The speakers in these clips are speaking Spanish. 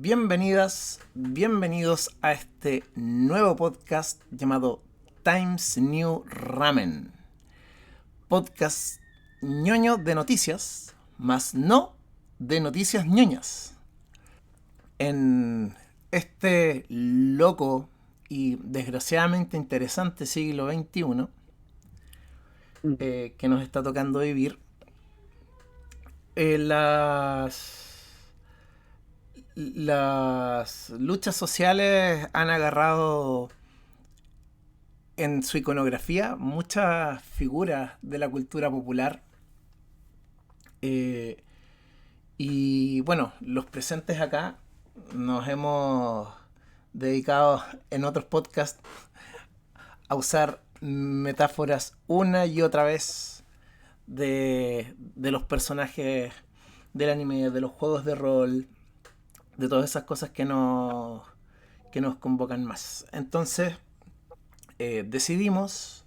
Bienvenidas, bienvenidos a este nuevo podcast llamado Times New Ramen. Podcast ñoño de noticias, más no de noticias ñoñas. En este loco y desgraciadamente interesante siglo XXI que nos está tocando vivir, las luchas sociales han agarrado en su iconografía muchas figuras de la cultura popular. Y bueno, los presentes acá nos hemos dedicado en otros podcasts a usar metáforas una y otra vez de los personajes del anime, de los juegos de rol, de todas esas cosas que nos convocan más. Entonces decidimos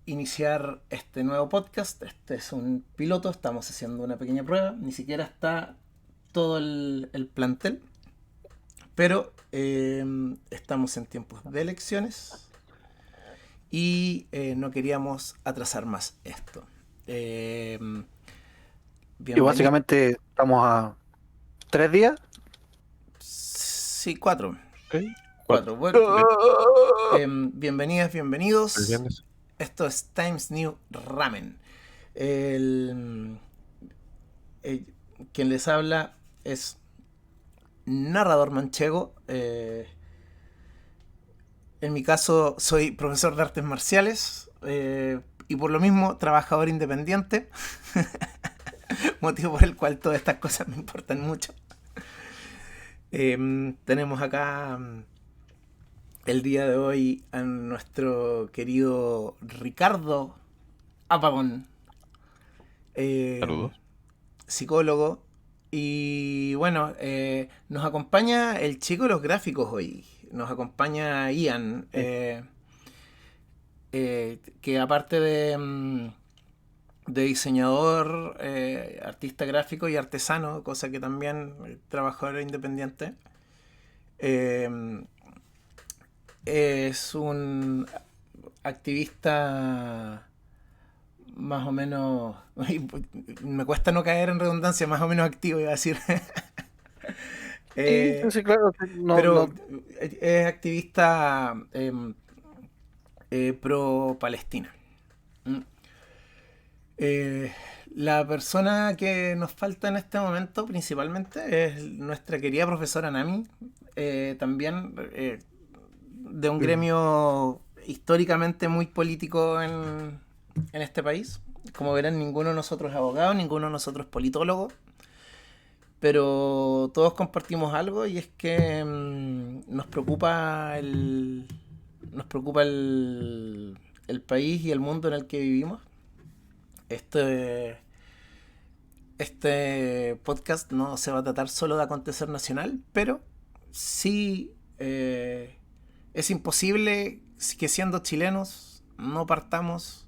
iniciar este nuevo podcast. Este es un piloto, estamos haciendo una pequeña prueba, ni siquiera está todo el plantel, pero estamos en tiempos de elecciones y no queríamos atrasar más esto. Y básicamente estamos a 3 días. Sí, 4. Okay. 4. Bueno, bienvenidas, bienvenidos. Esto es Times New Ramen. Quien les habla es narrador manchego. En mi caso soy profesor de artes marciales y por lo mismo trabajador independiente. Motivo por el cual todas estas cosas me importan mucho. Tenemos acá el día de hoy a nuestro querido Ricardo Apagón. Saludos. Psicólogo. Y bueno, nos acompaña el chico de los gráficos hoy. Nos acompaña Ian. Que aparte de diseñador, artista gráfico y artesano, cosa que también trabajador independiente, es un activista más o menos, me cuesta no caer en redundancia, más o menos activo, iba a decir. Sí, claro. Pero es activista pro Palestina. La persona que nos falta en este momento principalmente es nuestra querida profesora Nami, también de un gremio históricamente muy político en este país. Como verán, ninguno de nosotros es abogado, ninguno de nosotros es politólogo, pero todos compartimos algo, y es que nos preocupa el país y el mundo en el que vivimos. Este podcast no se va a tratar solo de acontecer nacional, pero sí es imposible que, siendo chilenos, no partamos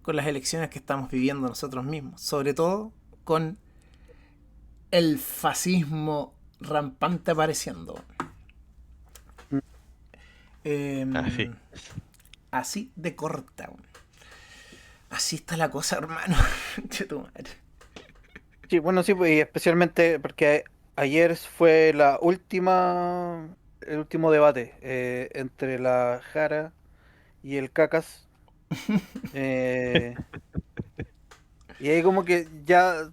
con las elecciones que estamos viviendo nosotros mismos, sobre todo con el fascismo rampante apareciendo. Así de corta. Así está la cosa, hermano. Sí, bueno, sí, pues, y especialmente porque ayer fue el último debate entre la Jara y el Cacas. Y ahí como que ya,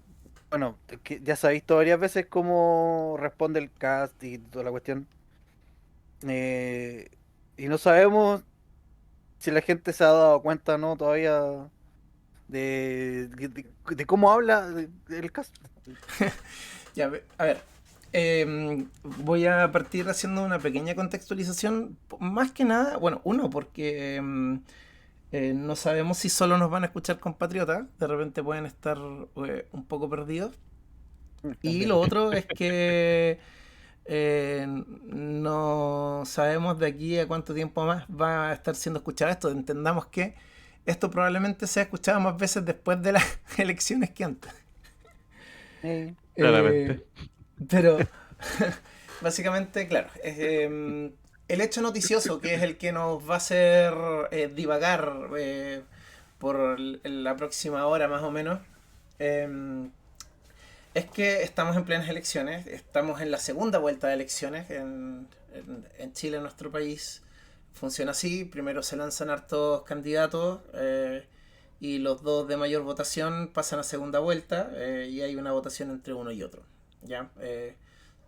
bueno, que ya se ha visto varias veces cómo responde el cast y toda la cuestión. Y no sabemos si la gente se ha dado cuenta o no todavía de cómo habla el cast. Ya, a ver. Voy a partir haciendo una pequeña contextualización. Más que nada, bueno, uno, porque no sabemos si solo nos van a escuchar compatriotas. De repente pueden estar un poco perdidos. Y lo otro es que no sabemos de aquí a cuánto tiempo más va a estar siendo escuchado esto. Entendamos que esto probablemente sea escuchado más veces después de las elecciones que antes. Claramente. Pero Básicamente, claro, es, el hecho noticioso que es el que nos va a hacer divagar por la próxima hora más o menos. eh, es que estamos en plenas elecciones, estamos en la segunda vuelta de elecciones en Chile, en nuestro país. Funciona así, primero se lanzan hartos candidatos y los dos de mayor votación pasan a segunda vuelta y hay una votación entre uno y otro. ¿Ya?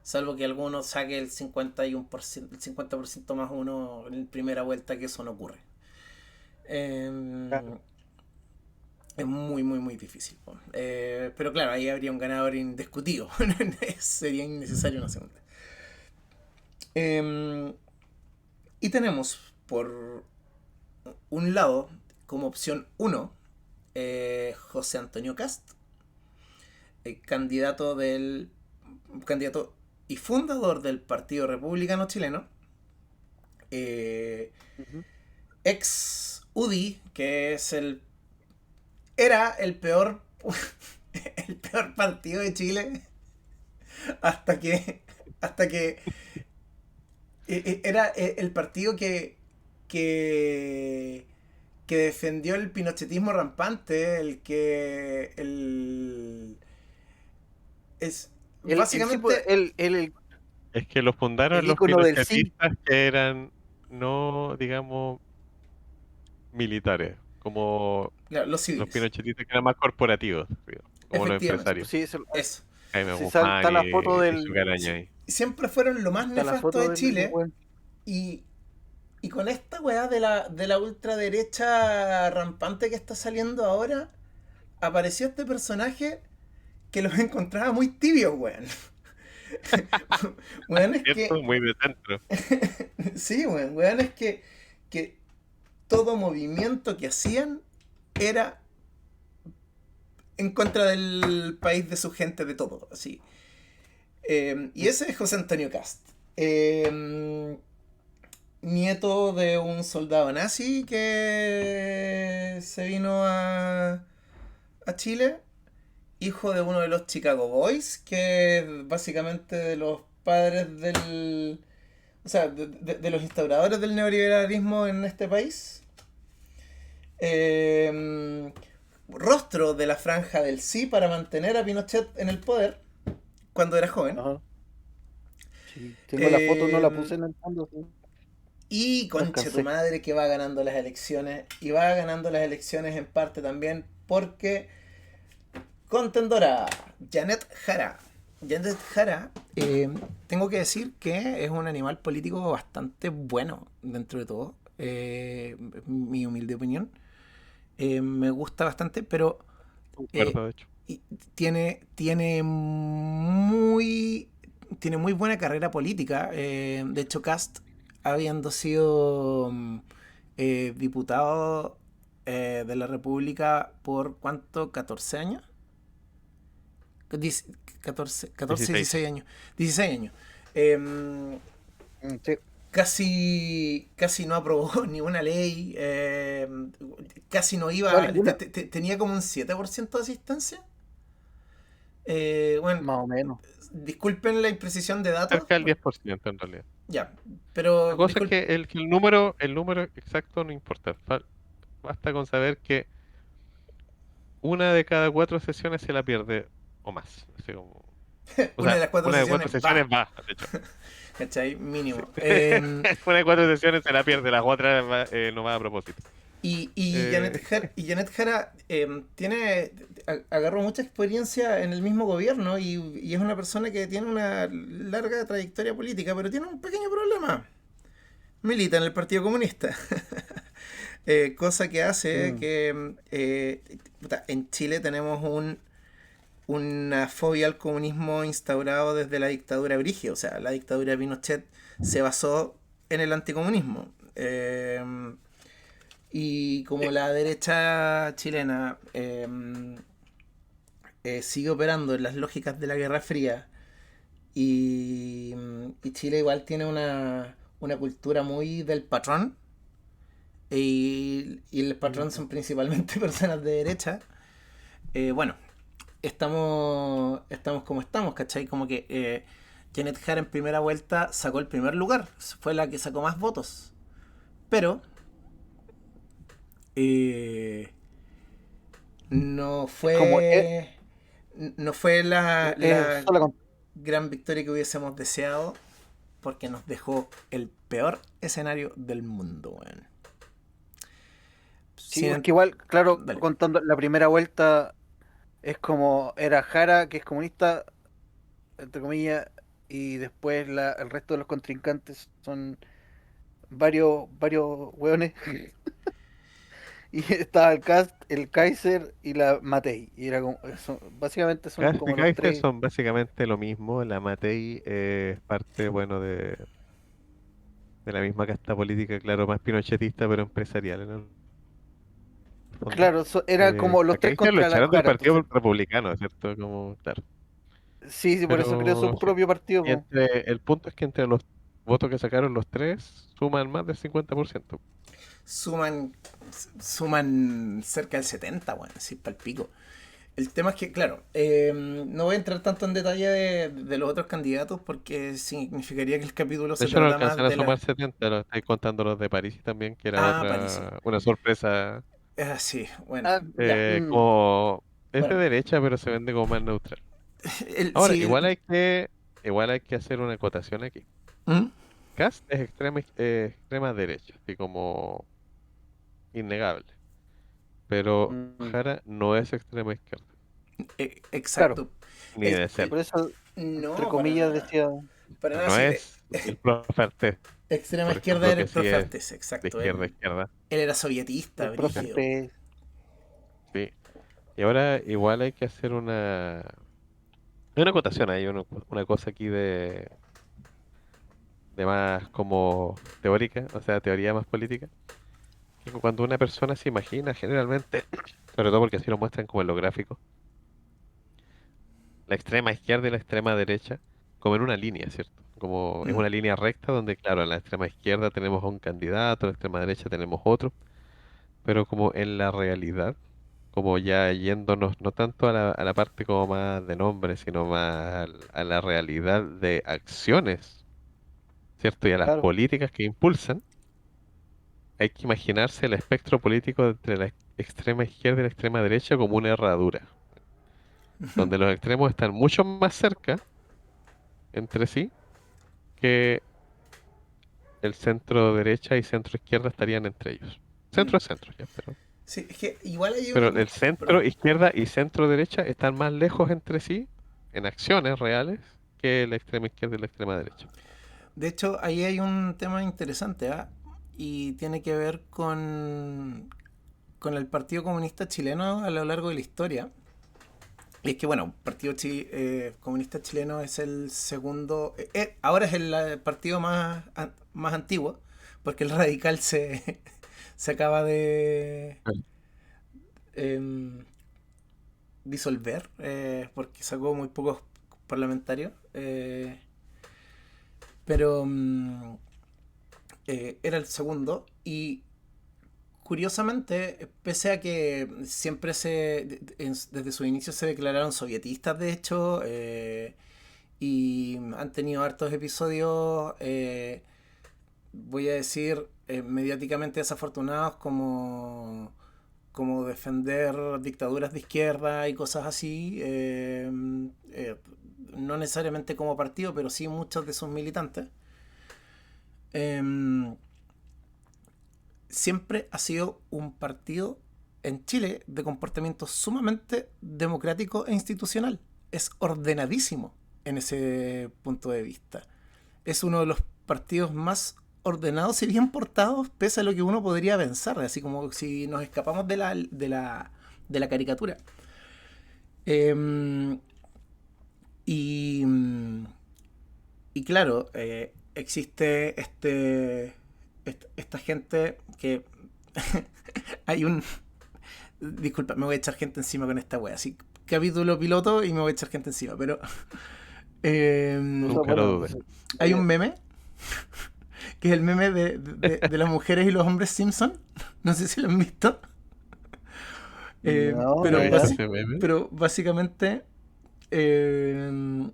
Salvo que alguno saque el 51%, el 50% más uno en primera vuelta, que eso no ocurre. Claro. Eh, es muy, muy, muy difícil. Pero claro, ahí habría un ganador indiscutido. Sería innecesario una segunda. Eh, y tenemos por un lado, como opción uno José Antonio Cast, candidato candidato y fundador del Partido Republicano Chileno, eh, Ujú. ex UDI, que es era el peor el peor partido de Chile hasta que hasta que era el partido que que defendió el pinochetismo rampante, el que es El sí, pues, básicamente Es que lo el fundaron los ícono del sí. pinochetistas que eran no, digamos, militares, como claro, los los civiles. pinochetistas que eran más corporativos, digamos, como los Efectivamente, empresarios. Sí, eso. Jaime sí, Guzmán está la foto y su caraña Sí, ahí. siempre fueron lo más está la nefasto foto de del Chile buen. y, y con esta weá de la ultraderecha rampante que está saliendo ahora, apareció este personaje que los encontraba muy tibios, weón. Weón, es ¿Cierto? que. Muy de centro. Sí, weón, weón, es que todo movimiento que hacían era en contra del país, de su gente, de todo, así. Y ese es José Antonio Cast. Nieto de un soldado nazi que se vino a Chile, hijo de uno de los Chicago Boys, que es básicamente de los padres del... O sea, de los instauradores del neoliberalismo en este país. Eh, Rostro de la franja del sí para mantener a Pinochet en el poder cuando era joven. Ajá. Sí, tengo la foto, no la Eh, puse en el fondo, sí. y No conche tu alcancé. madre que va ganando las elecciones. Y va ganando las elecciones en parte también porque contendora Janet Jara. Janet Jara, tengo que decir que es un animal político bastante bueno dentro de todo. Mi humilde opinión. Me gusta bastante, pero eh, Concuerdo, de hecho. y tiene tiene muy buena carrera política. De hecho, Cast, habiendo sido diputado de la República por ¿cuánto? ¿14 años? 14, 16. 16 años. 16 años. Em, Sí. casi no aprobó ni una ley, casi no No, iba, ninguna. tenía como un 7% de asistencia. Bueno, Más o menos. disculpen la imprecisión de datos, Cerca del 10% en realidad. ya, La pero cosa es disculpen. que el número exacto no importa. Basta con saber que una de cada 4 sesiones se la pierde o más. Así como, o Una de sea, las cuatro una de cuatro sesiones sesiones va, va, de hecho. ¿cachai? Sí. Mínimo. Una de 4 sesiones se la pierde, las otras no va a propósito. Eh, Y Janet Jara agarró mucha experiencia en el mismo gobierno y es una persona que tiene una larga trayectoria política, pero tiene un pequeño problema. Milita en el Partido Comunista. Cosa que hace Mm. que en Chile tenemos una fobia al comunismo instaurado desde la dictadura brígida. O sea, la dictadura de Pinochet se basó en el anticomunismo. Y como eh, la derecha chilena sigue operando en las lógicas de la Guerra Fría y Chile igual tiene una cultura muy del patrón y el patrón Ujú. son principalmente personas de derecha, bueno, estamos como estamos, ¿cachai? Como que Kenneth Hara en primera vuelta sacó el primer lugar, fue la que sacó más votos. Pero no Como fue la sola con- gran victoria que hubiésemos deseado, porque nos dejó el peor escenario del mundo, weón. Sí, porque igual, claro, Dale. contando la primera vuelta, es como era Jara, que es comunista, entre comillas, y después el resto de los contrincantes son varios hueones. Y estaba el Cast, el Kaiser y la Matei. Y era como, básicamente son Cast y como los Kaiser tres. son básicamente lo mismo. La Matei es parte, bueno, de la misma casta política, claro, más pinochetista, pero empresarial en el fondo. Claro, era como A los tres Kaiser lo contra la echaron del Jara. Partido Entonces, Republicano, ¿cierto? Como, claro. sí, sí, por eso creó su Pero sí. propio partido, Y po. el punto es que entre los votos que sacaron los tres suman más del 50%. suman, suman cerca del 70, bueno, sí, para el pico. El tema es que, claro, no voy a entrar tanto en detalle de los otros candidatos porque significaría que el capítulo De se hecho, no trata más alcanzan a de sumar la... 70, lo estáis contando los de París también, que era Ah, París. una sorpresa. Sí, bueno, Ah, ya. Como es de Bueno, derecha, pero se vende como más neutral. Ahora, sí, igual hay que hacer una acotación aquí. ¿Mm? Kast es extrema derecha, así como innegable. Pero Mm, Jara no es extrema izquierda, claro, Exacto. ni El, de y el- cerca. por eso, entre no, para comillas, nada. decía, Para nada, No sí. es el profe Artés, Extrema por izquierda ejemplo, era que el sí profe es Artes, de exacto. izquierda a Él, izquierda. él era sovietista, el profe brígido. Arte, Sí. Y ahora igual hay que hacer hay una acotación, hay una cosa aquí de más como teórica, o sea, teoría más política, que cuando una persona se imagina generalmente, sobre todo porque así lo muestran como en los gráficos, la extrema izquierda y la extrema derecha, como en una línea, ¿cierto? Como es Mm. una línea recta donde, claro, en la extrema izquierda tenemos a un candidato, en la extrema derecha tenemos otro, pero como en la realidad, como ya yéndonos no tanto a la parte como más de nombre, sino más a la realidad de acciones, ¿cierto? Y a las claro. políticas que impulsan, hay que imaginarse el espectro político entre la extrema izquierda y la extrema derecha como una herradura, donde los extremos están mucho más cerca entre sí que el centro derecha y centro izquierda estarían entre ellos. Mm. Centro es centro, ya, Sí, es que igual hay pero un... el centro Perdón. izquierda y centro derecha están más lejos entre sí en acciones reales que la extrema izquierda y la extrema derecha. De hecho, ahí hay un tema interesante, ¿ah? Y tiene que ver con el Partido Comunista Chileno a lo largo de la historia. Y es que, bueno, el Partido Comunista Chileno es el segundo... ahora es el partido más antiguo, porque el radical se acaba de Claro. em, disolver, porque sacó muy pocos parlamentarios. Pero era el segundo y curiosamente, pese a que siempre desde su inicio se declararon sovietistas, de hecho, y han tenido hartos episodios, voy a decir, mediáticamente desafortunados como defender dictaduras de izquierda y cosas así, no necesariamente como partido, pero sí muchos de sus militantes. Eh, Siempre ha sido un partido en Chile de comportamiento sumamente democrático e institucional. Es ordenadísimo en ese punto de vista. Es uno de los partidos más ordenados y bien portados, pese a lo que uno podría pensar, así como si nos escapamos de la caricatura. Eh, y, y claro, existe esta gente que hay un... Disculpa, me voy a echar gente encima con esta wea. Así, capítulo piloto y me voy a echar gente encima. Pero O sea, Nunca lo bueno, dudes. hay un meme, que es el meme de las mujeres y los hombres Simpson. No sé si lo han visto. no, ¿No la Pero, he visto verdad. ese meme? pero básicamente eh,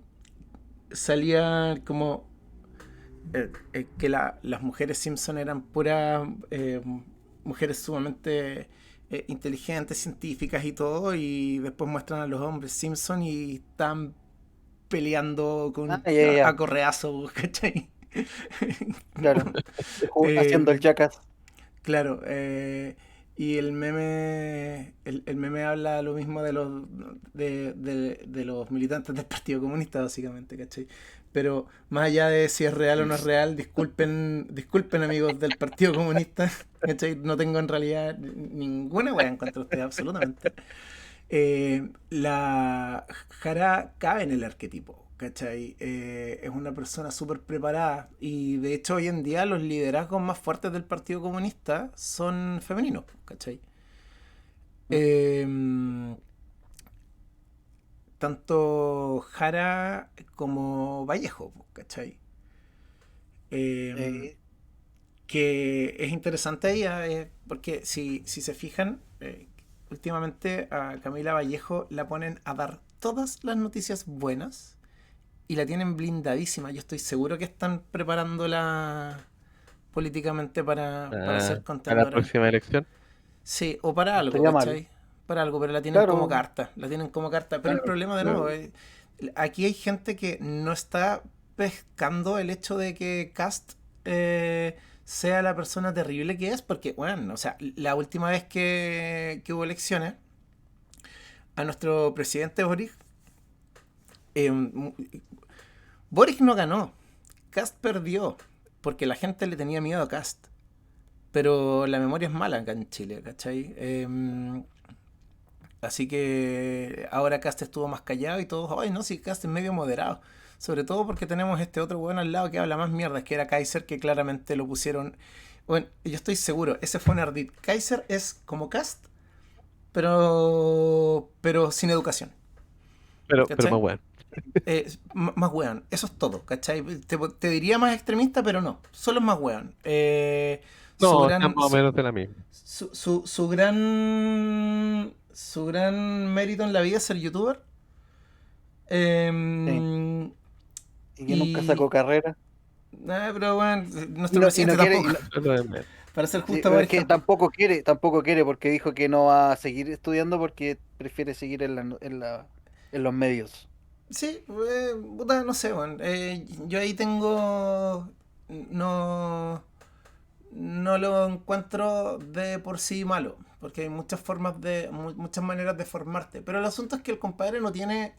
salía como que las mujeres Simpson eran puras mujeres sumamente inteligentes, científicas y todo, y después muestran a los hombres Simpson y están peleando Ah, con ya, a ya, correazos, ¿cachai? claro. Haciendo el Eh, Jackass. claro, y el meme habla lo mismo de los militantes del Partido Comunista, básicamente, ¿cachai? Pero más allá de si es real o no es real, disculpen amigos del Partido Comunista, ¿cachai? No tengo en realidad ninguna wea en contra de ustedes, absolutamente. La Jara cabe en el arquetipo, ¿cachai? Es una persona súper preparada y de hecho hoy en día los liderazgos más fuertes del Partido Comunista son femeninos, ¿cachai? Eh, Tanto Jara como Vallejo, ¿cachai? Eh, Eh, que es interesante ella, porque si se fijan, últimamente a Camila Vallejo la ponen a dar todas las noticias buenas y la tienen blindadísima. Yo estoy seguro que están preparándola políticamente para Ah, ser a la contendora. próxima elección. Sí, o para no algo, estaría mal. ¿cachai? Para algo, pero la tienen como Claro, carta. La tienen como carta. Pero el claro, problema de nuevo, aquí hay gente que no está pescando el hecho de que Cast sea la persona terrible que es, porque, bueno, o sea, la última vez que hubo elecciones, a nuestro presidente Boric, eh, Boric no ganó, Cast perdió, porque la gente le tenía miedo a Cast. Pero la memoria es mala acá en Chile, ¿cachai? Así que ahora Cast estuvo más callado y todos, ay no, si Cast es medio moderado. Sobre todo porque tenemos este otro weón al lado que habla más mierda, que era Kaiser, que claramente lo pusieron. Bueno, yo estoy seguro, ese fue un ardid. Kaiser es como Cast, pero sin educación, Pero más ¿cachai? bueno. Más weón, eso es todo, ¿cachai? Te diría más extremista, pero no, solo es más weón. Su No, están gran, más o menos de la misma. su gran mérito en la vida es ser youtuber. sí. Em, Y que nunca sacó y. carrera. Pero bueno, Y nuestro no, y presidente no quiere, tampoco. Eso es lo de menos. Para ser sí, justo, pero es Boris que tampoco. tampoco quiere, porque dijo que no va a seguir estudiando porque prefiere seguir en los medios. Sí, puta, no sé, bueno, yo ahí tengo. No. No lo encuentro de por sí malo, porque hay muchas formas muchas maneras de formarte. Pero el asunto es que el compadre no tiene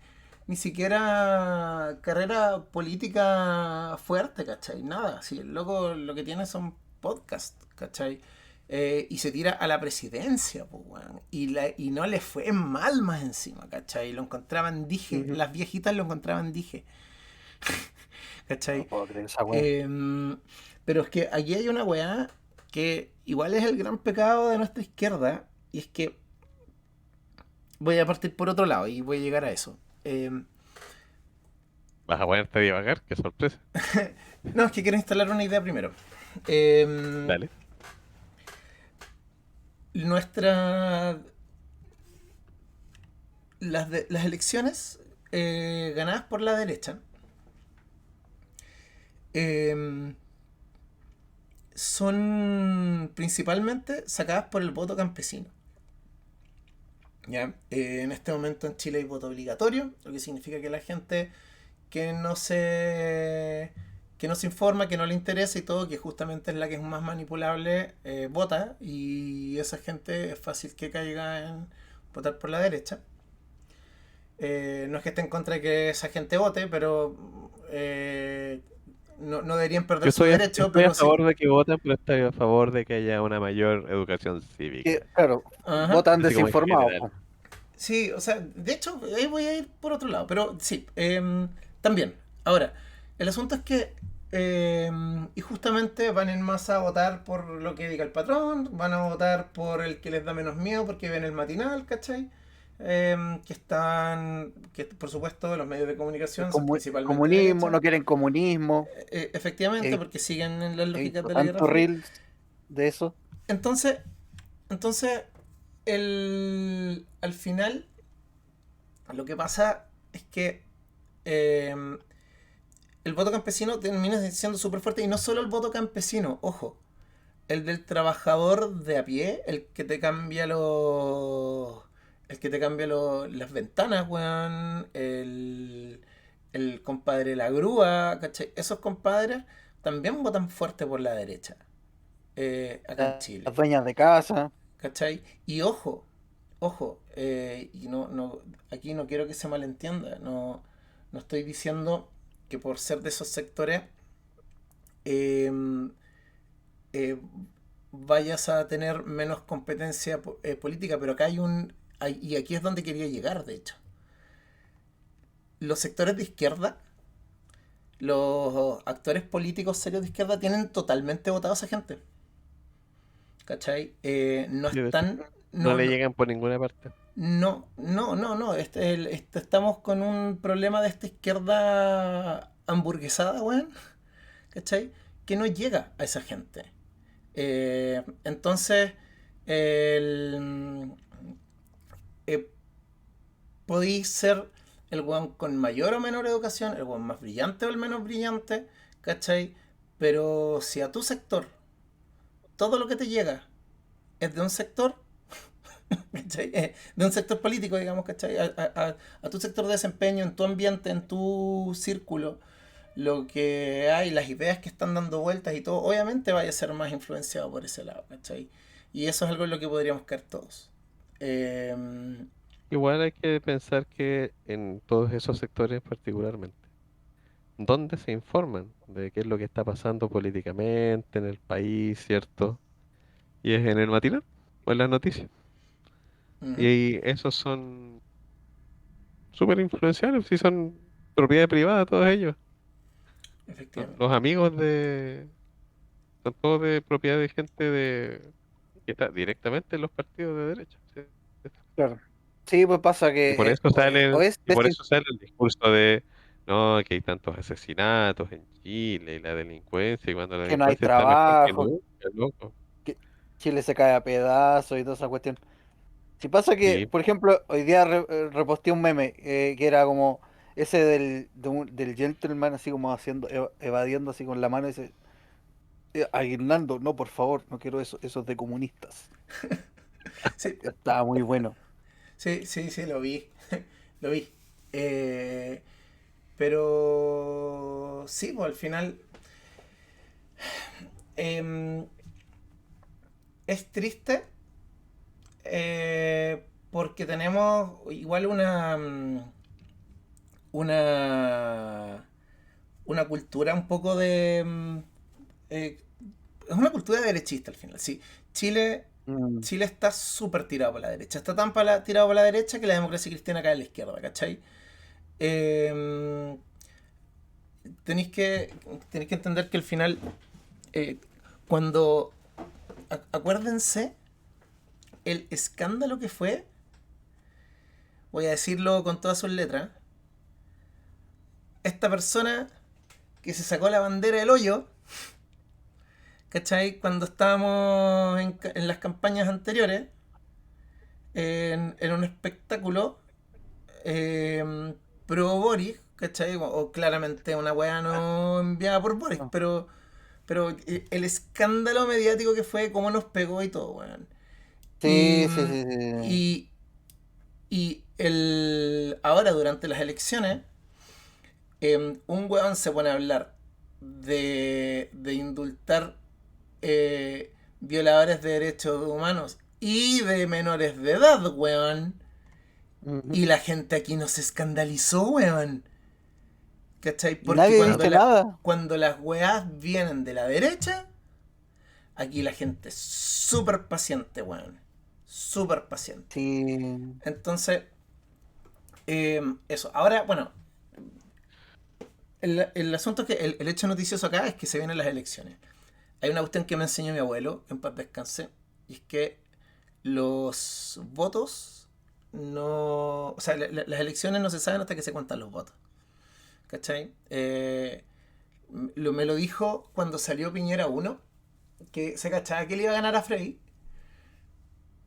ni siquiera carrera política fuerte, ¿cachai? Nada, si el loco lo que tiene son podcasts, ¿cachai? Y se tira a la presidencia, pues, weón. Y no le fue mal más encima, ¿cachai? Lo encontraban dije, Ujú. las viejitas lo encontraban dije, No ¿cachai? puedo creer esa wea. Em, pero es que aquí hay una weá que igual es el gran pecado de nuestra izquierda, y es que voy a partir por otro lado y voy a llegar a eso. Vas a ponerte a divagar, qué sorpresa. No, es que quiero instalar una idea primero. Em, Dale. nuestra. Las elecciones ganadas por la derecha em, son principalmente sacadas por el voto campesino. ¿Ya? En este momento en Chile hay voto obligatorio, lo que significa que la gente que que no se informa, que no le interesa y todo, que justamente es la que es más manipulable, vota, y esa gente es fácil que caiga en votar por la derecha. No es que esté en contra de que esa gente vote, pero no deberían perder su derecho, Estoy a pero sí. favor de que voten, pero estoy a favor de que haya una mayor educación Que, cívica. claro, Ajá. votan Así como en desinformados, general. po. Sí, o sea, de hecho, ahí voy a ir por otro lado, pero sí, también. Ahora, el asunto es que, y justamente van en masa a votar por lo que diga el patrón, van a votar por el que les da menos miedo porque ven el matinal, ¿cachai? Que por supuesto los medios de El comunicación son principalmente comunismo, derecha, no quieren comunismo. efectivamente, He, porque siguen en las he lógicas visto de la Guerra tantos Fría. reels de eso. Entonces, entonces al final lo que pasa es que eh, el voto campesino termina siendo súper fuerte. Y no solo el voto campesino, ojo. El del trabajador de a pie, el que te cambia los. El que te cambia las ventanas, weón. El compadre de la grúa, ¿cachai? Esos compadres también votan fuerte por la derecha. Acá en Las Chile. dueñas de casa. ¿Cachai? Y ojo, ojo, y aquí no quiero que se malentienda, no estoy diciendo que por ser de esos sectores eh, eh, vayas a tener menos competencia política, pero acá y aquí es donde quería llegar, de hecho. Los sectores de izquierda, los actores políticos serios de izquierda tienen totalmente votado a esa gente, ¿cachai? No Y de hecho, están, no no, le no, llegan por ninguna parte. no. Estamos con un problema de esta izquierda hamburguesada, weón. ¿Cachai? Que no llega a esa gente. Entonces, el, eh, podéis ser el weón con mayor o menor educación, el weón más brillante o el menos brillante, ¿cachai? Pero si a tu sector todo lo que te llega es de un sector, ¿cachai? De un sector político, digamos, ¿cachai? A tu sector de desempeño, en tu ambiente, en tu círculo, lo que hay, las ideas que están dando vueltas y todo, obviamente vaya a ser más influenciado por ese lado, ¿cachai? Y eso es algo en lo que podríamos caer todos. Eh, Igual hay que pensar que en todos esos sectores particularmente, ¿dónde se informan de qué es lo que está pasando políticamente en el país, ¿cierto? Y es en el matinal o en las noticias. Ujú, Y esos son súper influenciables, si son propiedad privada todos ellos. Los efectivamente. amigos son todos de propiedad de gente que está directamente en los partidos de derecha. ¿Sí? Claro. Sí, pues pasa Y por que eso o es y por eso sale el discurso de no, que hay tantos asesinatos en Chile y la delincuencia, y cuando la que no hay delincuencia está mejor que trabajo, nunca, loco. que Chile se cae a pedazos y toda esa cuestión. Si pasa que, Sí, por ejemplo, hoy día reposté un meme que era como ese del gentleman así como haciendo, evadiendo así con la mano y dice, Aguinaldo, no, por favor, no quiero eso, eso es de comunistas. Sí, Estaba muy bueno. sí, lo vi. Lo vi. Eh, pero sí, pues al final em, es triste porque tenemos igual una, una cultura un poco de... es una cultura derechista al final, sí. Chile, Mm, Chile está súper tirado por la derecha. Está tan tirado por la derecha que la democracia cristiana cae a la izquierda, ¿cachai? Eh, tenéis que, tenéis que entender que al final, eh, cuando... acuérdense el escándalo que fue, voy a decirlo con todas sus letras, esta persona que se sacó la bandera del hoyo, ¿cachai? Cuando estábamos en las campañas anteriores, en un espectáculo eh, pro Boris, ¿cachai? O claramente una weá no enviada por Boris, no. pero el escándalo mediático que fue, cómo nos pegó y todo, weón. Y, Sí, sí, sí, sí. y, ahora durante las elecciones, un weón se pone a hablar de indultar violadores de derechos humanos y de menores de edad, weón. Ujú. Y la gente aquí nos escandalizó, weón. ¿Cachai? Y Porque nadie dice nada. cuando las weas vienen de la derecha, aquí la gente es súper paciente, weón. Súper paciente. Sí. Entonces, eso. Ahora, bueno, el asunto es que el hecho noticioso acá es que se vienen las elecciones. Hay una cuestión que me enseñó mi abuelo, que en paz descanse, y es que los votos no... O sea, las elecciones no se saben hasta que se cuentan los votos. ¿Cachai? Me lo dijo cuando salió Piñera uno que se cachaba que le iba a ganar a Frey,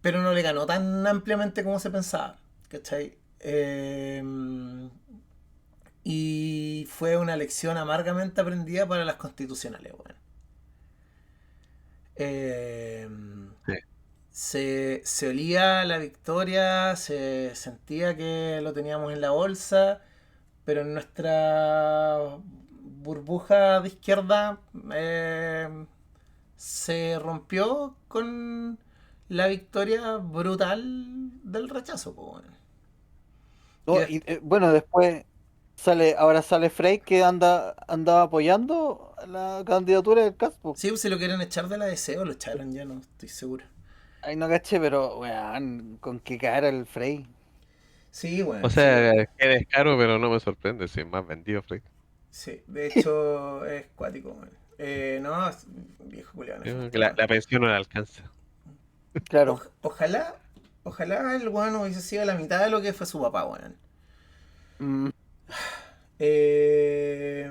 pero no le ganó tan ampliamente como se pensaba. ¿Cachai? Y fue una lección amargamente aprendida para las constitucionales, weón. Eh, Sí. se olía la victoria, se sentía que lo teníamos en la bolsa, pero en nuestra burbuja de izquierda se rompió con la victoria brutal del rechazo, po, weón. Y ¿No? Y bueno, después ahora sale Frey que andaba apoyando la candidatura del Caspo. sí, pues, si lo quieren echar de la deseo, lo echaron ya, no estoy seguro. Ahí no caché, pero weón, con qué cara el Frey. Sí, O bueno, sí. sea, qué descaro, pero no me sorprende si es más vendido, Frey. Sí, de hecho es cuático, weón. No, viejo culiao Yo creo nefasto, que La, weón. la pensión no le alcanza. Claro. Ojalá, ojalá el weón hubiese sido la mitad de lo que fue su papá, weón. Mm, Eh,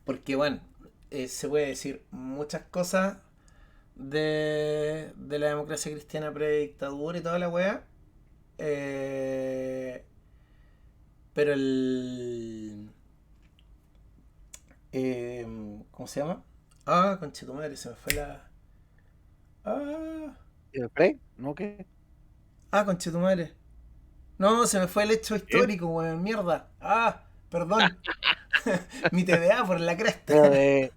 porque, bueno, se puede decir muchas cosas de la democracia cristiana predictadura y toda la weá. Eh, pero ¿cómo se llama? Ah, conchetumadre, se me fue la. Ah, ¿Y el Frey? ¿No qué? conchetumadre. No, se me fue el hecho ¿Qué? histórico, weón, mierda. Perdón. Mi TDA por la cresta. Pero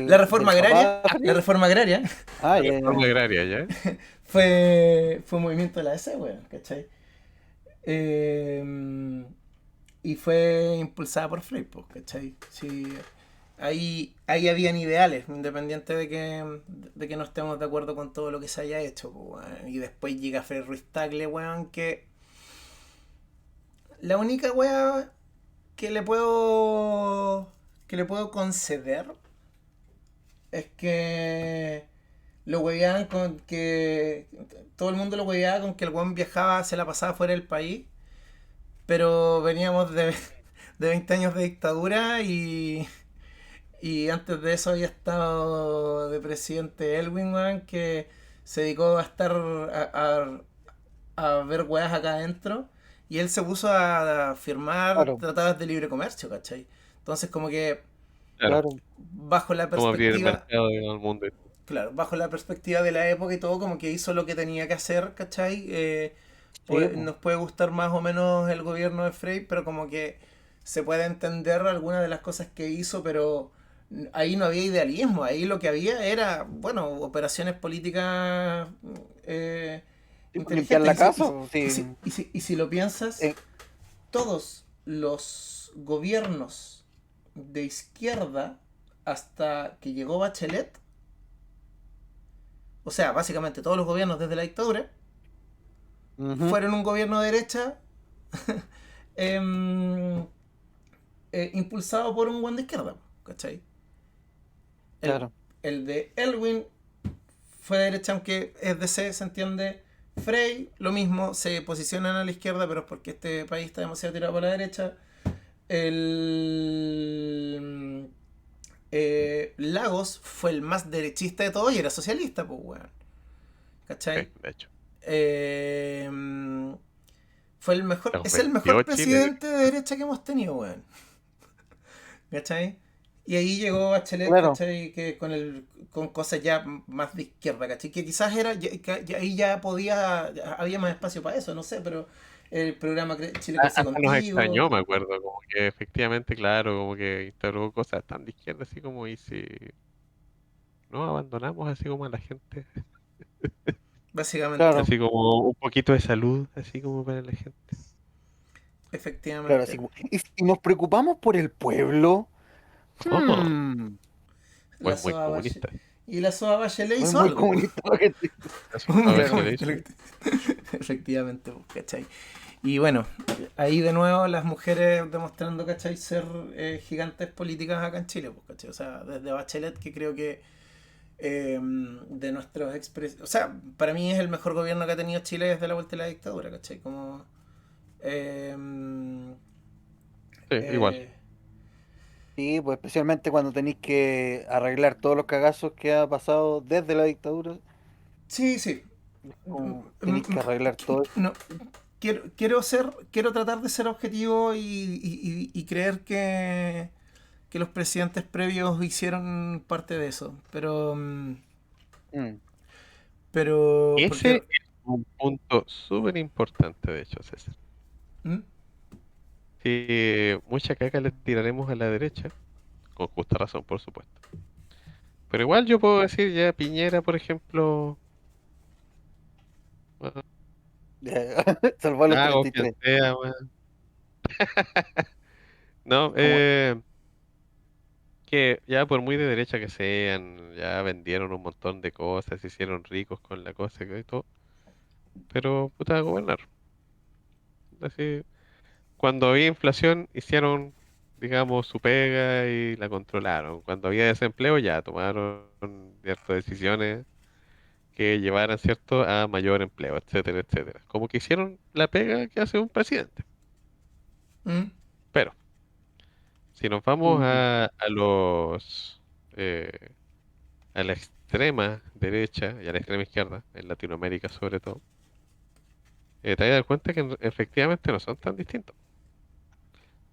La del reforma agraria. papá de La Frey. reforma agraria Ah, ya, ya, Reforma ya. agraria, ¿ya? fue un movimiento de la DC, weón, ¿cachai? Eh, y fue impulsada por Frey, pues, ¿cachai? Sí, ahí habían ideales, independiente de que no estemos de acuerdo con todo lo que se haya hecho, pues, weón. Y después llega Frei Ruiz Tagle, weón, que la única weá que le puedo conceder es que lo hueveaban con que todo el mundo lo hueveaba con que el weón viajaba, se la pasaba fuera del país, pero veníamos de 20 años de dictadura y antes de eso había estado de presidente Elwin, weón, que se dedicó a estar a ver weas acá adentro y él se puso a firmar Claro, tratados de libre comercio, ¿cachai? Entonces como que Claro, claro. bajo la cómo abrir el perspectiva, mercado al mundo. claro, bajo la perspectiva de la época y todo, como que hizo lo que tenía que hacer, ¿cachai? Sí, pues. Nos puede gustar más o menos el gobierno de Frey, pero como que se puede entender algunas de las cosas que hizo, pero ahí no había idealismo, ahí lo que había era, bueno, operaciones políticas eh, Sí, pues, limpiar la inteligentes. casa, pues, sí. Y si lo piensas, Eh, todos los gobiernos de izquierda hasta que llegó Bachelet, o sea, básicamente todos los gobiernos desde la dictadura, ujú, fueron un gobierno de derecha em, impulsado por un buen de izquierda, ¿cachai? El, claro. el de Elwin fue de derecha, aunque es de C, se entiende. Frey, lo mismo, se posicionan a la izquierda, pero es porque este país está demasiado tirado para la derecha. El Lagos fue el más derechista de todos y era socialista, pues, weón. Sí, ¿Cachai? de hecho. Eh, Fue el mejor, Se es el convirtió mejor Chile. presidente de derecha que hemos tenido, weón. ¿Cachai? Y ahí llegó Bachelet, Claro. ¿cachai? Que con cosas ya más de izquierda, ¿cachai? Que quizás era, ahí ya había más espacio para eso, no sé, pero el programa Chile crece Hasta nos contigo, extrañó, me acuerdo, como que efectivamente, claro, como que instauró cosas tan de izquierda, así como, y si no abandonamos así como a la gente, básicamente, Claro, así como un poquito de salud, así como para la gente. claro, así efectivamente. como. ¿Y si nos preocupamos por el pueblo? Oh, Hmm, La pues muy SOA Bachelet, comunista. y la SOA Bachelet es hizo muy algo, po. comunista la gente. Eso, a Muy ver si le Claro. comunista, hizo. efectivamente, po, ¿cachai? Y bueno, ahí de nuevo las mujeres demostrando, ¿cachai? Ser gigantes políticas acá en Chile, pues, ¿cachai? O sea, desde Bachelet, que creo que de nuestros o sea, para mí es el mejor gobierno que ha tenido Chile desde la vuelta de la dictadura, ¿cachai? Como... eh, Sí, igual. eh, Sí, pues especialmente cuando tenéis que arreglar todos los cagazos que ha pasado desde la dictadura, sí, sí. como tenéis que arreglar todo eso. No, quiero tratar de ser objetivo y creer que los presidentes previos hicieron parte de eso. Mm. Ese Porque, es un punto súper importante, de hecho, César. ¿Mm? Sí, mucha caca le tiraremos a la derecha, con justa razón, por supuesto. Pero igual yo puedo decir ya Piñera, por ejemplo, bueno, Salvar los Lago, quien 33. sea, weón. No, Como, que ya por muy de derecha que sean, ya vendieron un montón de cosas, se hicieron ricos con la cosa y todo, pero puta, gobernar. Así, cuando había inflación, hicieron, digamos, su pega y la controlaron. Cuando había desempleo, ya tomaron ciertas decisiones que llevaran, ¿cierto?, a mayor empleo, etcétera, etcétera. Como que hicieron la pega que hace un presidente. ¿Mm? Pero, si nos vamos mm, eh, a la extrema derecha y a la extrema izquierda, en Latinoamérica sobre todo, te vas a dar cuenta que efectivamente no son tan distintos.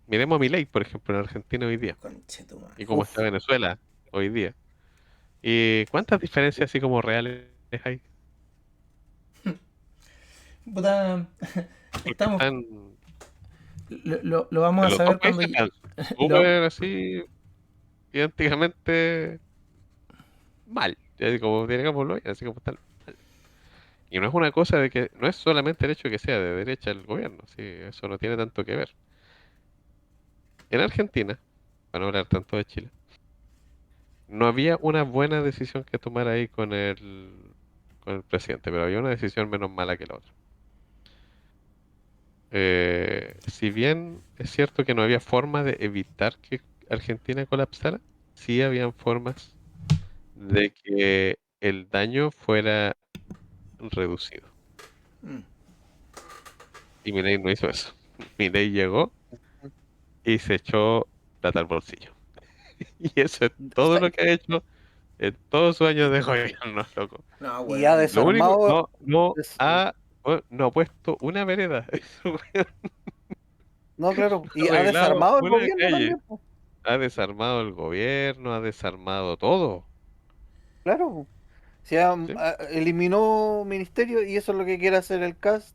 Miremos a Milei, por ejemplo, en Argentina hoy día, y cómo está uf, Venezuela hoy día. ¿Y cuántas diferencias así como reales hay? Puta, Porque estamos, están, lo vamos en a los dos saber países cuando... están Lo, súper así, idénticamente mal, ya como digámoslo, así como están mal. Y no es una cosa de que, no es solamente el hecho de que sea de derecha el gobierno, sí, eso no tiene tanto que ver. En Argentina, para no hablar tanto de Chile, no había una buena decisión que tomar ahí con el presidente, pero había una decisión menos mala que la otra. Si bien es cierto que no había forma de evitar que Argentina colapsara, sí habían formas de que el daño fuera reducido. mm, Y Milei no hizo eso. Milei llegó y se echó plata al bolsillo. Y eso es todo lo que ha hecho en todos sus años de gobierno, loco. no, y ha weón. Lo único, desarmado, des- no ha puesto una vereda. no, claro, Ha y ha arreglado desarmado el una gobierno calle. también, po. Ha desarmado el gobierno, ha desarmado todo. Claro, ¿Sí? eliminó ministerio y eso es lo que quiere hacer el CAS.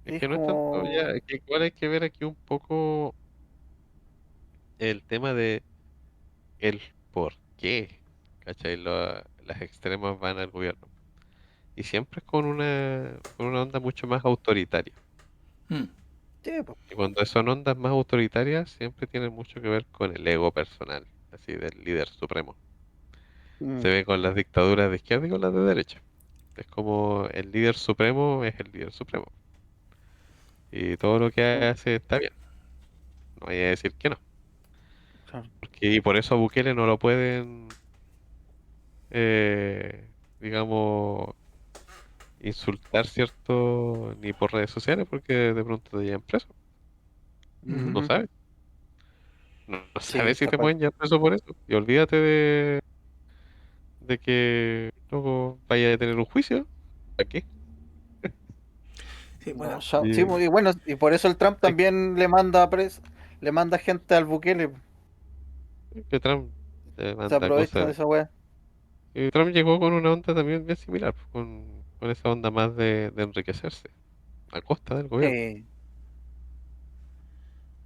Es Es que no es tanto ya, como, es que igual hay que ver aquí un poco el tema de el por qué, ¿cachai? Las extremas van al gobierno. Y siempre es con una onda mucho más autoritaria. Mm, sí, po. Y cuando son ondas más autoritarias, siempre tienen mucho que ver con el ego personal, así del líder supremo. Se Mm, ve con las dictaduras de izquierda y con las de derecha. Es como el líder supremo es el líder supremo. Y todo lo que mm, hace está bien. No hay a decir que no. claro. Y por eso a Bukele no lo pueden, digamos, insultar, ¿cierto? Ni por redes sociales, porque de pronto te llevan preso. mm. No Ujú. sabes. No Sí, sabes si tal te cual. pueden llevar preso por eso. Y olvídate de que luego vaya a tener un juicio. ¿Para qué? Sí, No, bueno, sí, Y y bueno, y por eso el Trump hay también le manda gente al Bukele, que Trump se manda aprovecha de cosas. esa weá. Y Trump llegó con una onda también bien similar, pues, con esa onda más de enriquecerse a costa del gobierno. Sí,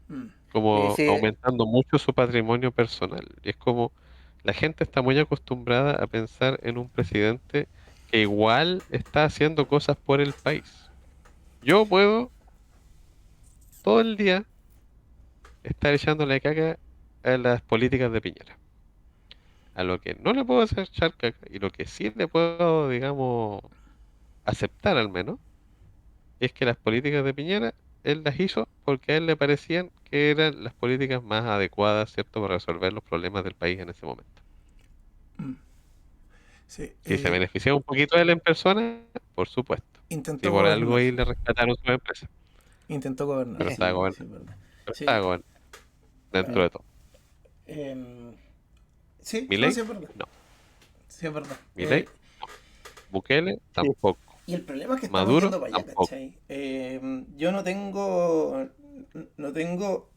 mm, Como sí, aumentando mucho su patrimonio personal. Y es como la gente está muy acostumbrada a pensar en un presidente que igual está haciendo cosas por el país. Yo puedo todo el día estar echándole caca a las políticas de Piñera. A lo que no le puedo hacer echar caca y lo que sí le puedo, digamos, aceptar al menos, es que las políticas de Piñera él las hizo porque a él le parecían que eran las políticas más adecuadas, ¿cierto?, para resolver los problemas del país en ese momento. mm, sí. Si se beneficia un poquito de él en persona, por supuesto. Si Intentó por algo gobernar. ahí le rescataron su empresa, Intentó gobernar, pero estaba sí, sí, gobernando, es verdad. pero estaba Sí, gobernando dentro sí. de todo. em, sí, no, Milei, sí es verdad. no. Sí es verdad. Milei, Bukele, Sí. tampoco. Y el problema es que estamos Maduro yendo para allá, tampoco. ¿cachai? Yo no tengo. No tengo.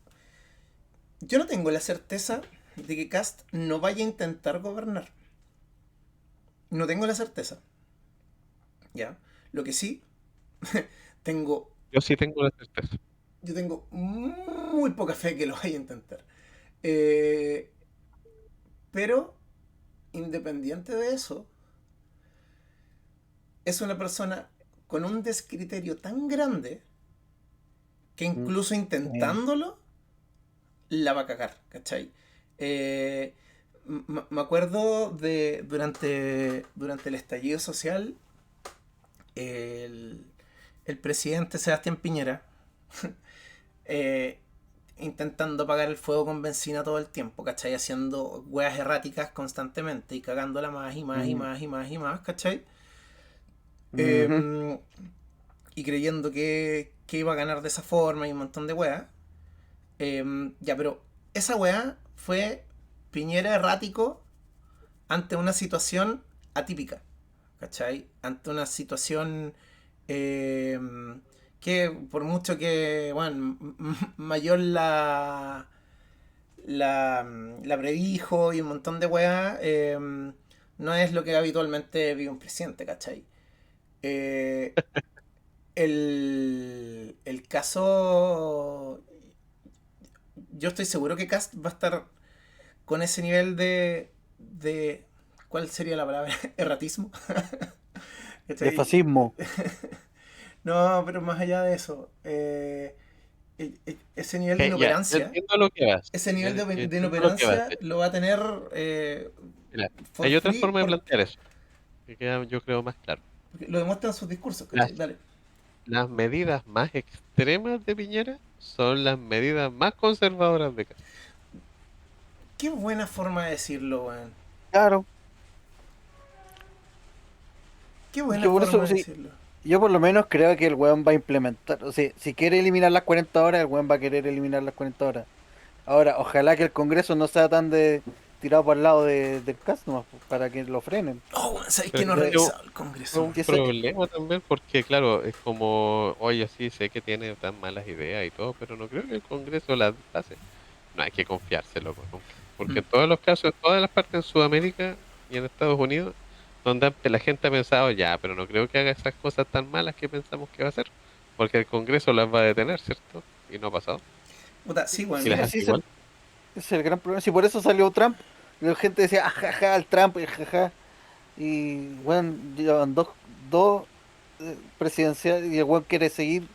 Yo no tengo la certeza de que Cast no vaya a intentar gobernar. No tengo la certeza. ¿Ya? Lo que sí, tengo. Yo sí tengo la certeza. Yo tengo muy poca fe que lo vaya a intentar. Eh, pero, independiente de eso, es una persona con un descriterio tan grande que Mm, incluso eh, intentándolo, la va a cagar, ¿cachai? Eh, Me acuerdo de durante el estallido social, el, el presidente Sebastián Piñera, eh, intentando apagar el fuego con benzina todo el tiempo, ¿cachai? Haciendo weas erráticas constantemente y cagándola más y más y mm, más y más y más, ¿cachai? ujú. Eh, y creyendo que iba a ganar de esa forma y un montón de weas. Ya, pero esa wea fue Piñera errático ante una situación atípica, ¿cachai? Ante una situación eh, que por mucho que, bueno, mayor la predijo y un montón de weas, no es lo que habitualmente vive un presidente, ¿cachai? Eh, el caso, yo estoy seguro que Cast va a estar con ese nivel de ¿cuál sería la palabra? Erratismo. De ¿Cachai? fascismo. No, pero más allá de eso, ese nivel de Ya, yo inoperancia, entiendo lo que vas. ese Yo, nivel yo de entiendo lo que vas. inoperancia lo va a tener Mira, for hay otra free, forma de plantear eso, que queda, yo creo, más claro. porque lo demuestran sus discursos, ¿cachai? Las, Dale. las medidas más extremas de Piñera son las medidas más conservadoras de Cast. Qué buena forma de decirlo, weón. Claro. Qué buena Yo por forma eso, de sí, decirlo. yo por lo menos creo que el weón va a implementar. O sea, si quiere eliminar las 40 horas, el weón va a querer eliminar las 40 horas. Ahora, ojalá que el Congreso no sea tan de tirado para el lado del CAS nomás, para que lo frenen. Oh, weón, ¿sabéis Pero que es no he que ese revisado el es Congreso, un weón? Que ese- problema también, porque claro, es como, oye, sí, sé que tiene tan malas ideas y todo, pero no creo que el Congreso las pase. No hay que confiarse, loco, nunca. Porque en todos los casos, en todas las partes en Sudamérica y en Estados Unidos, donde la gente ha pensado, ya, pero no creo que haga esas cosas tan malas que pensamos que va a hacer, porque el Congreso las va a detener, ¿cierto? Y no ha pasado. Puta, sí, Y weón, las sí, mira. sí, hace igual. ese es el gran problema. Si por eso salió Trump, la gente decía, ajaja, el Trump, ajaja. Y bueno, llevan dos presidenciales y el weón quiere seguir,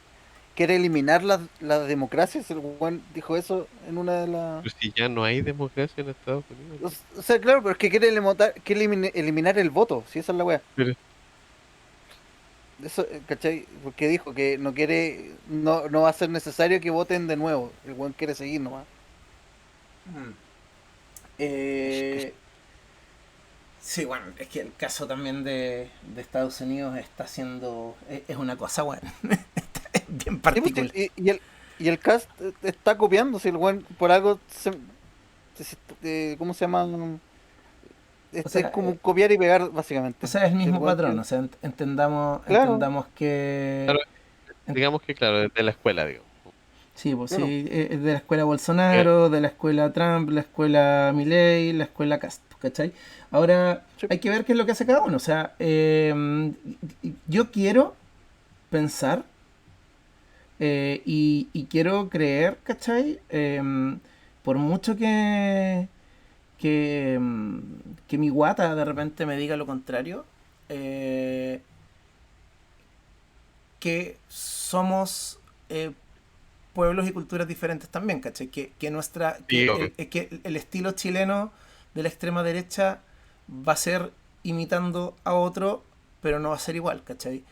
quiere eliminar las democracias. El weón dijo eso en una de las. Pero si ya no hay democracia en Estados Unidos, loco. O sea, claro, pero es que quiere eliminar el voto, si esa es la weá. Pero Eso, ¿cachai? Porque dijo que no quiere, no va a ser necesario que voten de nuevo. El weón quiere seguir nomás. Mm. Es- es- Eh, sí, bueno, es que el caso también de Estados Unidos está siendo. Es una cosa, bueno, es bien Sí, pues, particular. y el cast está copiando, si el weón por algo ¿cómo se llama? O Es sea, como copiar y pegar, o básicamente. sea, es el Si el mismo weón patrón. quiere. O sea, entendamos, Claro, entendamos que. claro, en- digamos que claro, desde la escuela, digo. sí, pues claro. sí, es de la escuela Eh, Bolsonaro, de la escuela Trump, la escuela Milley, la escuela Cast, ¿cachai? Ahora, Sí. hay que ver qué es lo que hace cada uno. O sea, yo quiero pensar y quiero creer, ¿cachai? Por mucho que, que mi guata de repente me diga lo contrario, eh, que somos pueblos y culturas diferentes también, ¿cachai? sí, obvio. Que el estilo chileno de la extrema derecha va a ser imitando a otro, pero no va a ser igual, ¿cachai?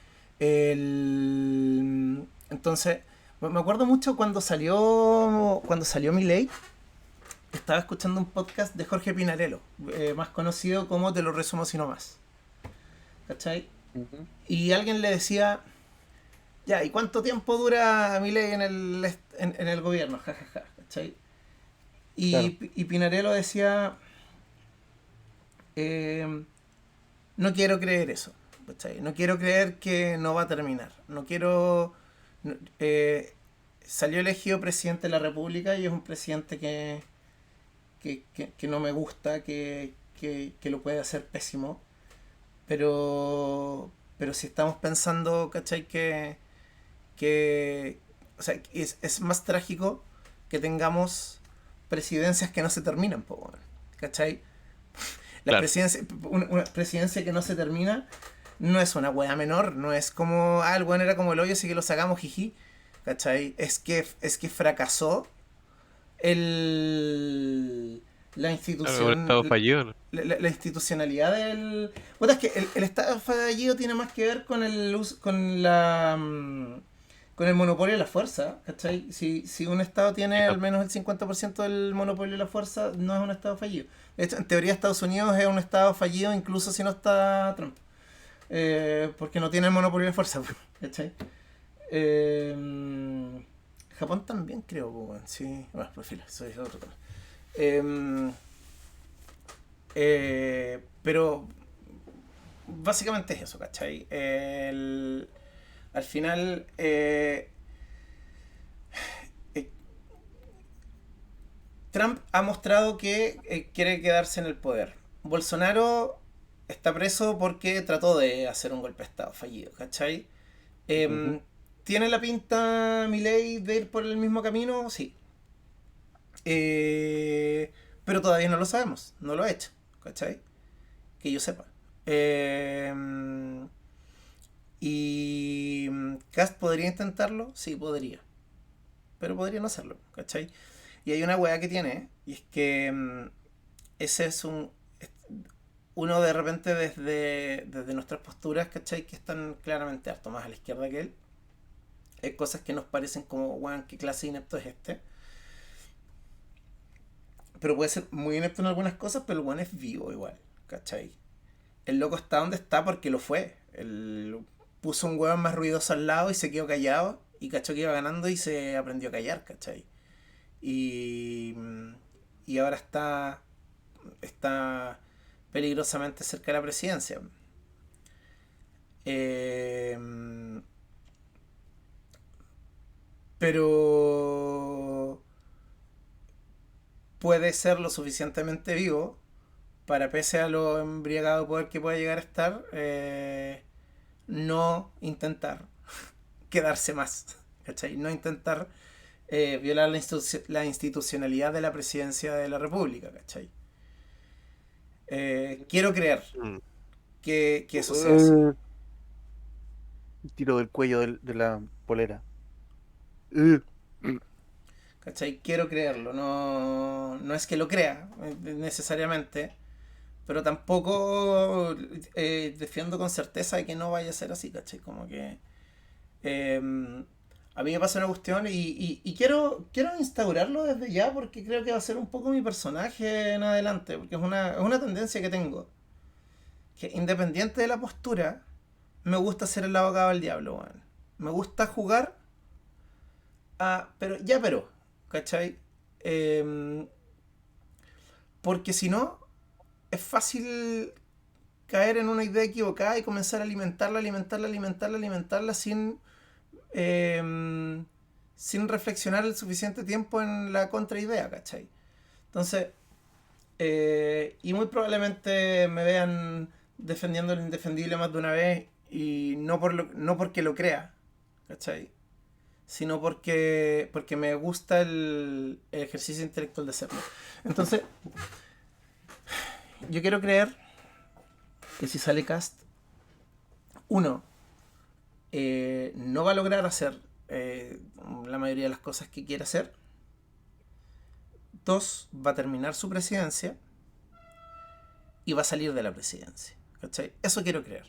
Entonces, me acuerdo mucho cuando salió Milei, estaba escuchando un podcast de Jorge Pinarello, más conocido como Te lo resumo si no más, ¿cachai? Ujú. Y alguien le decía, ya, ¿y cuánto tiempo dura Milei en el gobierno? Ja, ja, ja, ¿cachai? Claro. Y Pinarello decía, eh, no quiero creer eso. ¿cachai? No quiero creer que no va a terminar. No quiero... no- salió elegido presidente de la República y es un presidente que no me gusta, que lo puede hacer pésimo. Pero si estamos pensando, ¿cachai? Que o sea, es más trágico que tengamos presidencias que no se terminan, po, weón, ¿cachai? Las Claro, presidencias, una presidencia que no se termina no es una wea menor, no es como, el weón era como el hoyo, así que lo sacamos, jiji, ¿cachai? Es que fracasó el, la claro, un institución, estado fallido, ¿no? la institucionalidad del... Bueno, es que el Estado fallido tiene más que ver con con con el monopolio de la fuerza, ¿cachai? Si un Estado Y tiene al menos el 50% del monopolio de la fuerza, no es un Estado fallido. De hecho, en teoría Estados Unidos es un Estado fallido incluso si no está Trump. Porque no tiene el monopolio de la fuerza, ¿cachai? Eh, Japón también creo, pues, bueno, sí. Bueno, pues filo, eso es otro tema. Eh, pero básicamente es eso, ¿cachai? Al final, eh, Trump ha mostrado que quiere quedarse en el poder. Bolsonaro está preso porque trató de hacer un golpe de Estado fallido, ¿cachai? Ujú. ¿Tiene la pinta Milei de ir por el mismo camino? Sí. Pero todavía no lo sabemos, no lo ha hecho, ¿cachai? Que yo sepa. Eh, y Cast podría intentarlo, sí, podría. Pero podría no hacerlo, ¿cachai? Y hay una weá que tiene, y es que ese es uno de repente desde nuestras posturas, ¿cachai? Que están claramente harto más a la izquierda que él. Hay cosas que nos parecen como, weón, qué clase de inepto es este. Pero puede ser muy inepto en algunas cosas, pero el weón es vivo igual, ¿cachai? El loco está donde está porque lo fue. Él puso un hueón más ruidoso al lado y se quedó callado y cachó que iba ganando y se aprendió a callar, ¿cachai? Y, y ahora está peligrosamente cerca de la presidencia. Eh, pero puede ser lo suficientemente vivo para, pese a lo embriagado de poder que pueda llegar a estar, no intentar quedarse más, ¿cachai? No intentar violar la institucionalidad de la presidencia de la República, ¿cachai? Quiero creer Mm. que eso sea así, Tiro del cuello de la polera. Uh, ¿cachai? Quiero creerlo, no es que lo crea necesariamente, pero tampoco defiendo con certeza de que no vaya a ser así, ¿cachai? Como que eh, a mí me pasa una cuestión y quiero instaurarlo desde ya porque creo que va a ser un poco mi personaje en adelante, porque es una tendencia que tengo, que independiente de la postura, me gusta ser el abogado del diablo, weón. Me gusta jugar pero, ¿cachai? Eh, Porque si no, es fácil caer en una idea equivocada y comenzar a alimentarla eh, sin reflexionar el suficiente tiempo en la contraidea, ¿cachai? Entonces, y muy probablemente me vean defendiendo lo indefendible más de una vez y no porque lo crea, ¿cachai? Sino porque me gusta el ejercicio intelectual de hacerlo. Entonces, yo quiero creer que si sale Cast, uno, no va a lograr hacer la mayoría de las cosas que quiere hacer. Dos, va a terminar su presidencia y va a salir de la presidencia. ¿Cachai? Eso quiero creer.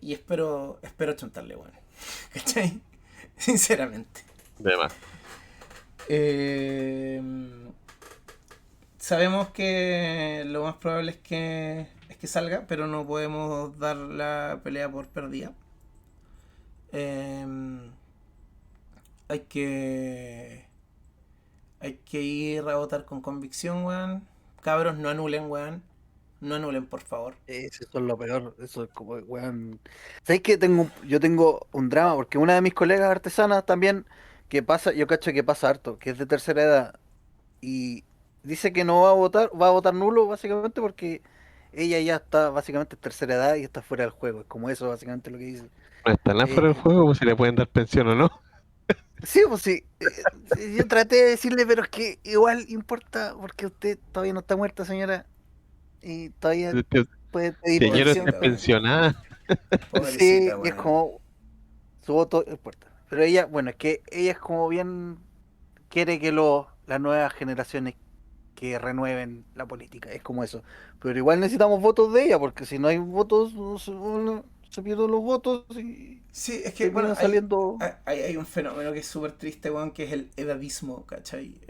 Y espero chuntarle, bueno. ¿Cachai? Sinceramente. De más. Eh, Sabemos que lo más probable es que salga, pero no podemos dar la pelea por perdida. Eh, hay que hay que ir a votar con convicción, weón. Cabros, no anulen, weón. No anulen, por favor. Eso es lo peor. Eso es como, weón. ¿Sabes qué? Yo tengo un drama, porque una de mis colegas artesanas también, que pasa, yo cacho que pasa harto, que es de tercera edad, y dice que no va a votar nulo, básicamente, porque ella ya está básicamente en tercera edad y está fuera del juego. Es como eso, básicamente, lo que dice. No está nada fuera del Eh, juego como si le pueden dar pensión o no. sí, pues sí. Sí, yo traté de decirle, pero es que igual importa, porque usted todavía no está muerta, señora, y todavía puede pedir Señora, usted es pensión. Pobrecita, weón. pensionada. Sí, Pobrecita, y es weón. como su voto importa. Pero ella, bueno, es que ella es como bien quiere que las nuevas generaciones que renueven la política, es como eso. Pero igual necesitamos votos de ella, porque si no hay votos, se pierden los votos y Sí, es que, bueno, terminan saliendo. hay un fenómeno que es súper triste, weón, que es el edadismo, ¿cachai?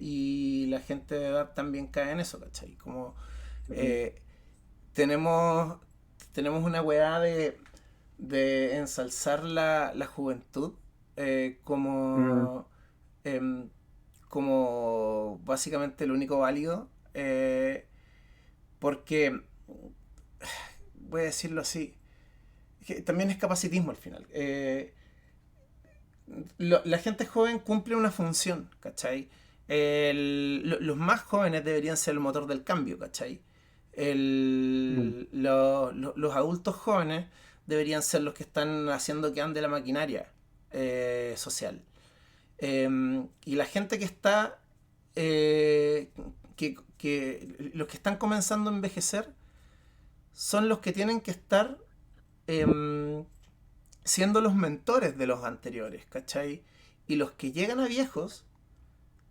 Y la gente de edad también cae en eso, ¿cachai? Como Mm, eh, tenemos, tenemos una weá de ensalzar la juventud mm, em, como básicamente lo único válido, porque, voy a decirlo así, que también es capacitismo al final. La gente joven cumple una función, ¿cachai? Los más jóvenes deberían ser el motor del cambio, ¿cachai? mm. Los adultos jóvenes deberían ser los que están haciendo que ande la maquinaria social. Y la gente que está, los que están comenzando a envejecer son los que tienen que estar em, siendo los mentores de los anteriores, ¿cachai? Y los que llegan a viejos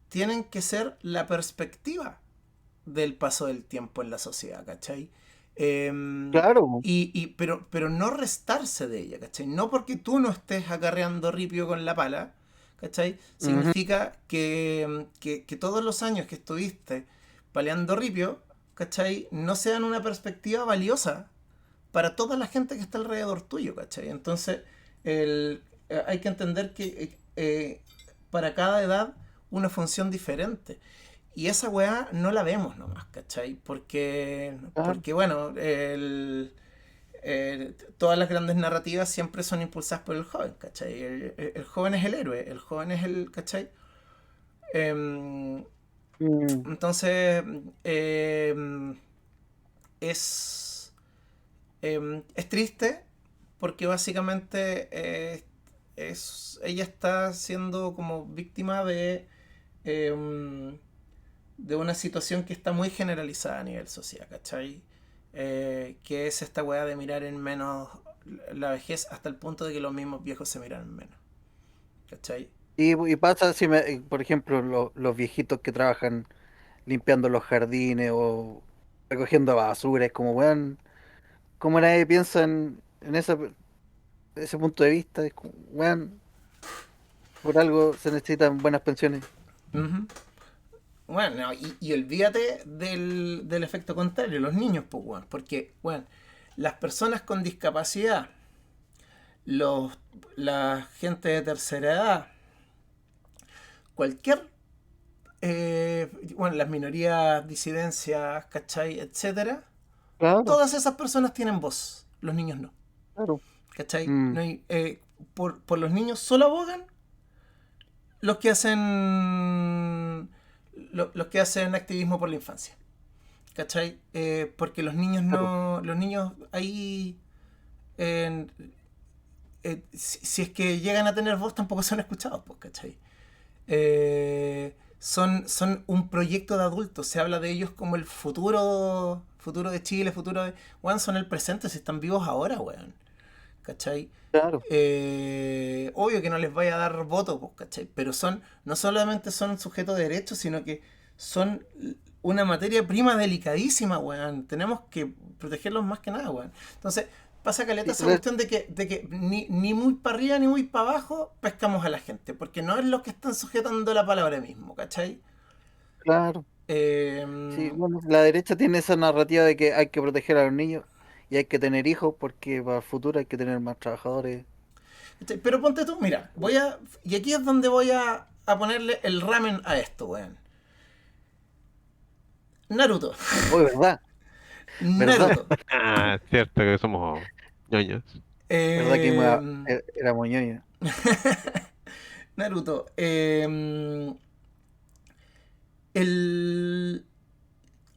tienen que ser la perspectiva del paso del tiempo en la sociedad, ¿cachai? Claro. Pero no restarse de ella, ¿cachai? No porque tú no estés acarreando ripio con la pala, ¿cachai? Ujú. Significa que todos los años que estuviste paleando ripio, ¿cachai? No sean una perspectiva valiosa para toda la gente que está alrededor tuyo, ¿cachai? Entonces, hay que entender que para cada edad una función diferente. Y esa weá no la vemos nomás, ¿cachai? Claro. Porque bueno, todas las grandes narrativas siempre son impulsadas por el joven, ¿cachai? El joven es el héroe, el joven es el, ¿cachai? Em, Mm, entonces, es, es triste porque básicamente ella está siendo como víctima de una situación que está muy generalizada a nivel social, ¿cachai? Que es esta weá de mirar en menos la vejez hasta el punto de que los mismos viejos se miran en menos, ¿cachai? y pasa si por ejemplo, los viejitos que trabajan limpiando los jardines o recogiendo basura, es como, weón, ¿cómo nadie piensa en ese punto de vista? Es como, weón, por algo se necesitan buenas pensiones. Ujú. Bueno, no, y olvídate del efecto contrario, los niños, pues, weón, porque, bueno, las personas con discapacidad, los, la gente de tercera edad, cualquier, bueno, las minorías, disidencias, ¿cachai? Etcétera, Claro, todas esas personas tienen voz, los niños no, claro. ¿cachai? Mm, No hay, por los niños solo abogan los que hacen los que hacen activismo por la infancia, ¿cachai? Porque los niños claro. no, los niños ahí, eh, si es que llegan a tener voz tampoco son escuchados, pues, ¿cachai? Son un proyecto de adultos. Se habla de ellos como el futuro de Chile, futuro de... Weón, son el presente, si están vivos ahora, weón. ¿Cachai? Claro. Obvio que no les vaya a dar voto, pues, ¿cachai? Pero no solamente son sujetos de derechos, sino que son una materia prima delicadísima, weón. Tenemos que protegerlos más que nada, weón. Entonces, pasa caleta Y esa cuestión de que ni muy para arriba ni muy para abajo pescamos a la gente, porque no es los que están sujetando la palabra mismo, ¿cachai? claro. Eh, Sí, bueno, la derecha tiene esa narrativa de que hay que proteger a los niños y hay que tener hijos porque para el futuro hay que tener más trabajadores. pero ponte tú, mira, y aquí es donde voy a ponerle el ramen a esto, weón. Naruto. Uy, ¿verdad? ¿Verdad? Naruto. Ah, cierto que somos ñoños. ¿Verdad que Eh, era moñoño? Naruto. El...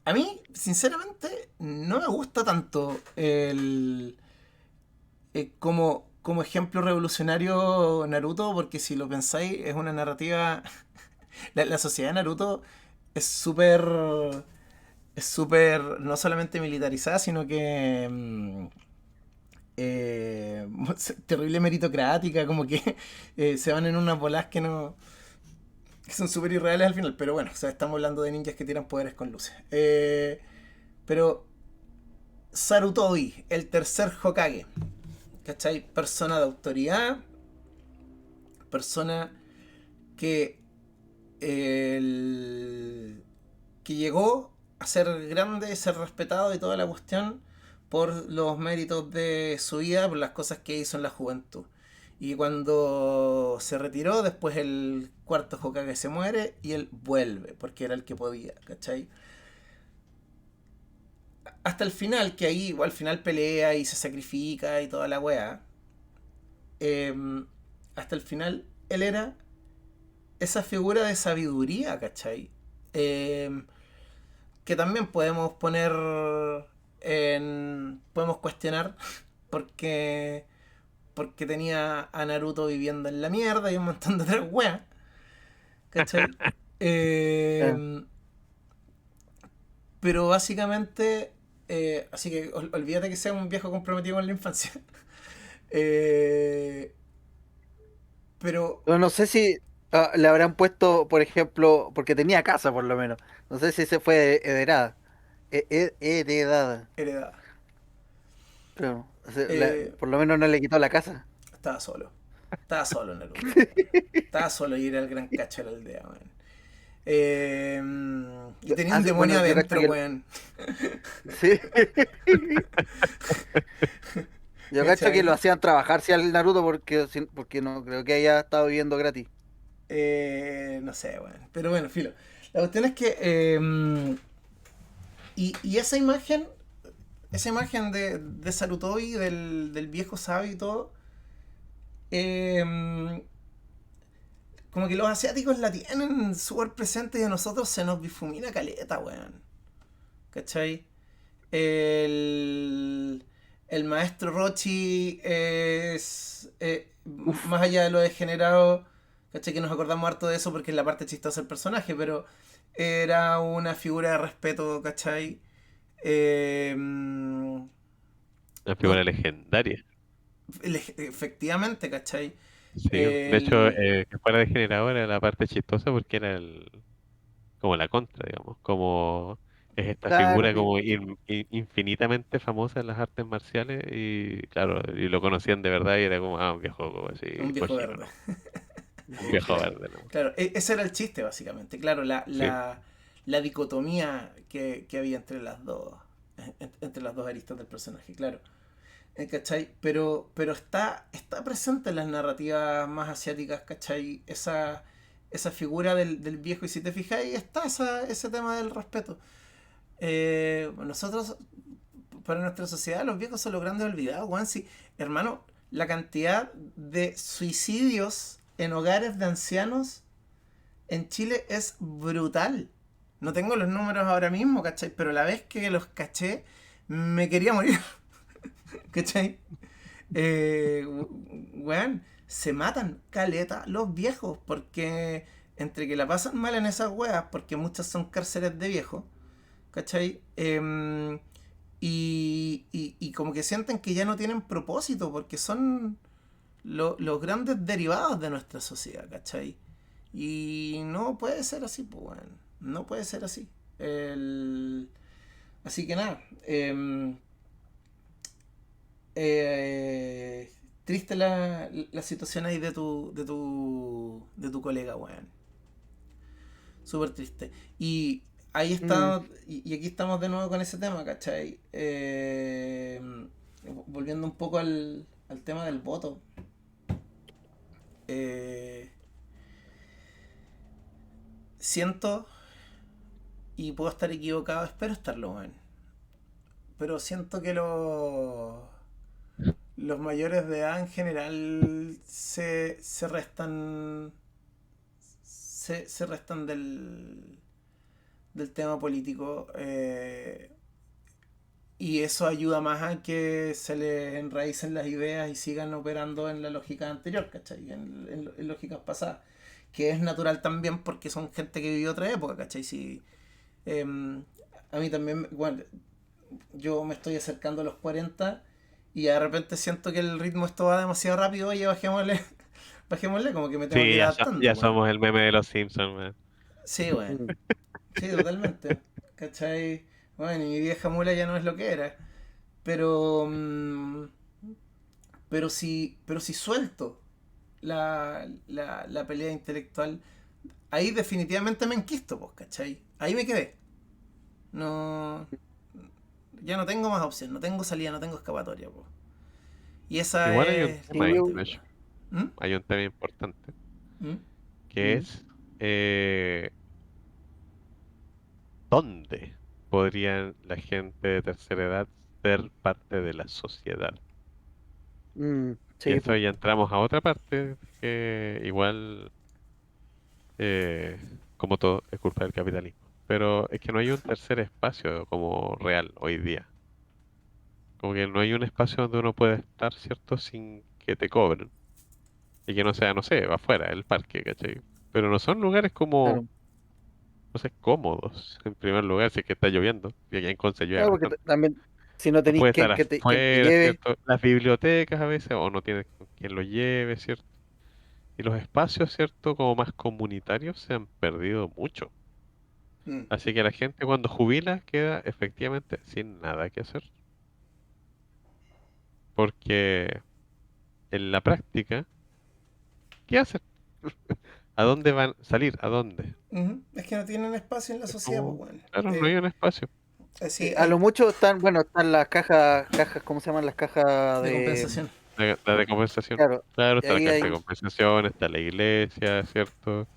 A mí, sinceramente, no me gusta tanto como ejemplo revolucionario Naruto, porque si lo pensáis, es una narrativa. La sociedad de Naruto es súper. Es súper. No solamente militarizada, sino que. Eh, terrible meritocrática, como que se van en unas bolas que no. Que son súper irreales al final, pero bueno, o sea, estamos hablando de ninjas que tiran poderes con luces. Pero Sarutobi, el tercer Hokage, ¿cachai? Persona de autoridad, persona que, que llegó a ser grande, ser respetado y toda la cuestión por los méritos de su vida, por las cosas que hizo en la juventud. Y cuando se retiró, después el cuarto Hokage se muere y él vuelve, porque era el que podía, ¿cachai? Hasta el final, que ahí igual al final pelea y se sacrifica y toda la weá. eh, Hasta el final, él era esa figura de sabiduría, ¿cachai? Eh, que también podemos poner podemos cuestionar porque porque tenía a Naruto viviendo en la mierda y un montón de otras weas, ¿cachai? Eh, Eh, pero básicamente, así que olvídate que sea un viejo comprometido con la infancia. Eh, pero no sé si le habrán puesto, por ejemplo, porque tenía casa por lo menos. No sé si se fue heredada. Heredada. heredada. Pero, o sea, Eh, por lo menos no le quitó la casa. Estaba solo. Estaba solo Naruto. Estaba solo y era el gran cacho de la aldea, weón. Y tenía un demonio Bueno, yo cacho adentro, que weón. sí. Yo cacho que lo ¿Cachai? hacían trabajar si al Naruto porque, porque no creo que haya estado viviendo gratis. No sé, weón. Pero bueno, filo. La cuestión es que. Y esa imagen de Sarutobi, del viejo sabio y todo, eh, como que los asiáticos la tienen súper presente y a nosotros se nos difumina caleta, weón. ¿Cachai? El, el maestro Rochi es, Uf, más allá de lo degenerado, ¿cachai? Que nos acordamos harto de eso porque es la parte chistosa del personaje, pero era una figura de respeto, ¿cachai? Eh, Una no, figura legendaria. efectivamente, ¿cachai? Sí, de hecho, El, que fuera degenerado era la parte chistosa porque era como la contra, digamos, como es esta claro, figura como infinitamente famosa en las artes marciales y claro, y lo conocían de verdad y era como, un viejo como así, un viejo cochino, verde. ¿no? Un viejo Claro, verde, ¿no? claro, ese era el chiste, básicamente. Claro, Sí, la dicotomía que había entre las dos. Entre las dos aristas del personaje, claro. ¿Cachai? Pero está presente en las narrativas más asiáticas, ¿cachai? Esa figura del viejo. Y si te fijáis, está ese tema del respeto. Nosotros, para nuestra sociedad, los viejos son los grandes olvidados, Juan. Sí, hermano, la cantidad de suicidios en hogares de ancianos en Chile es brutal. No tengo los números ahora mismo, ¿cachai? Pero la vez que los caché, me quería morir, ¿cachai? Weón, se matan caleta los viejos porque entre que la pasan mal en esas weas, porque muchas son cárceles de viejos, ¿cachai? Y como que sienten que ya no tienen propósito porque son los grandes derivados de nuestra sociedad, ¿cachai? Y no puede ser así, pues, weón. No puede ser así. El... Así que nada. Eh, Triste la situación ahí de tu colega, weón. Súper triste. Y ahí mm, está, y aquí estamos de nuevo con ese tema, ¿cachai? Volviendo un poco al tema del voto. Eh, Siento, y puedo estar equivocado, espero estarlo, weón. pero siento que los mayores de edad en general se restan, se restan del tema político. Y eso ayuda más a que se les enraícen las ideas y sigan operando en la lógica anterior, ¿cachai? En lógicas pasadas. Que es natural también porque son gente que vivió otra época, ¿cachai? Si, a mí también, bueno, yo me estoy acercando a los 40 y de repente siento que el ritmo esto va demasiado rápido. Oye, bajémosle, bajémosle, como que me tengo que Sí, ir ya adaptando, weón. somos el meme de los Simpsons, man. Sí, weón. Mm. Sí, totalmente. ¿Cachai? Bueno, y mi vieja mula ya no es lo que era. Pero, pero si suelto la pelea intelectual, ahí definitivamente me enquisto, pues, ¿cachai? Ahí me quedé. No, ya no tengo más opción, no tengo salida, no tengo escapatoria, pues. Y esa Igual hay un es tema Sí, ahí, parte yo, del de problema. hecho. ¿Mm? Hay un tema importante, ¿Mm? que mm, es dónde podrían la gente de tercera edad ser parte de la sociedad. Y sí, eso pues, ya entramos a otra parte que igual, eh, como todo, es culpa del capitalismo. Pero es que no hay un tercer espacio como real hoy día. Como que no hay un espacio donde uno pueda estar, ¿cierto? Sin que te cobren. Y que no sea, no sé, afuera, el parque, ¿cachai? Pero no son lugares como, claro. no sé, cómodos, en primer lugar, si es que está lloviendo. Y aquí en Conce llueve Claro, porque bastante. también, si no No tenéis puede estar quien te afuera, lleve, ¿cierto? Las bibliotecas a veces, o no tienes con quien lo lleve, ¿cierto? Y los espacios, ¿cierto? Como más comunitarios se han perdido mucho. Mm. Así que la gente cuando jubila queda efectivamente sin nada que hacer. Porque en la práctica, ¿qué hacen? ¿A dónde van a salir? ¿A dónde? Ujú. Es que no tienen espacio en la Es sociedad, pues, como, bueno. claro, no hay un espacio Sí, a lo hay mucho están, bueno, están las cajas, ¿cómo se llaman? Las cajas de de, compensación. de compensación. claro, Claro, y está la ahí caja de hay, compensación, está la iglesia, ¿cierto?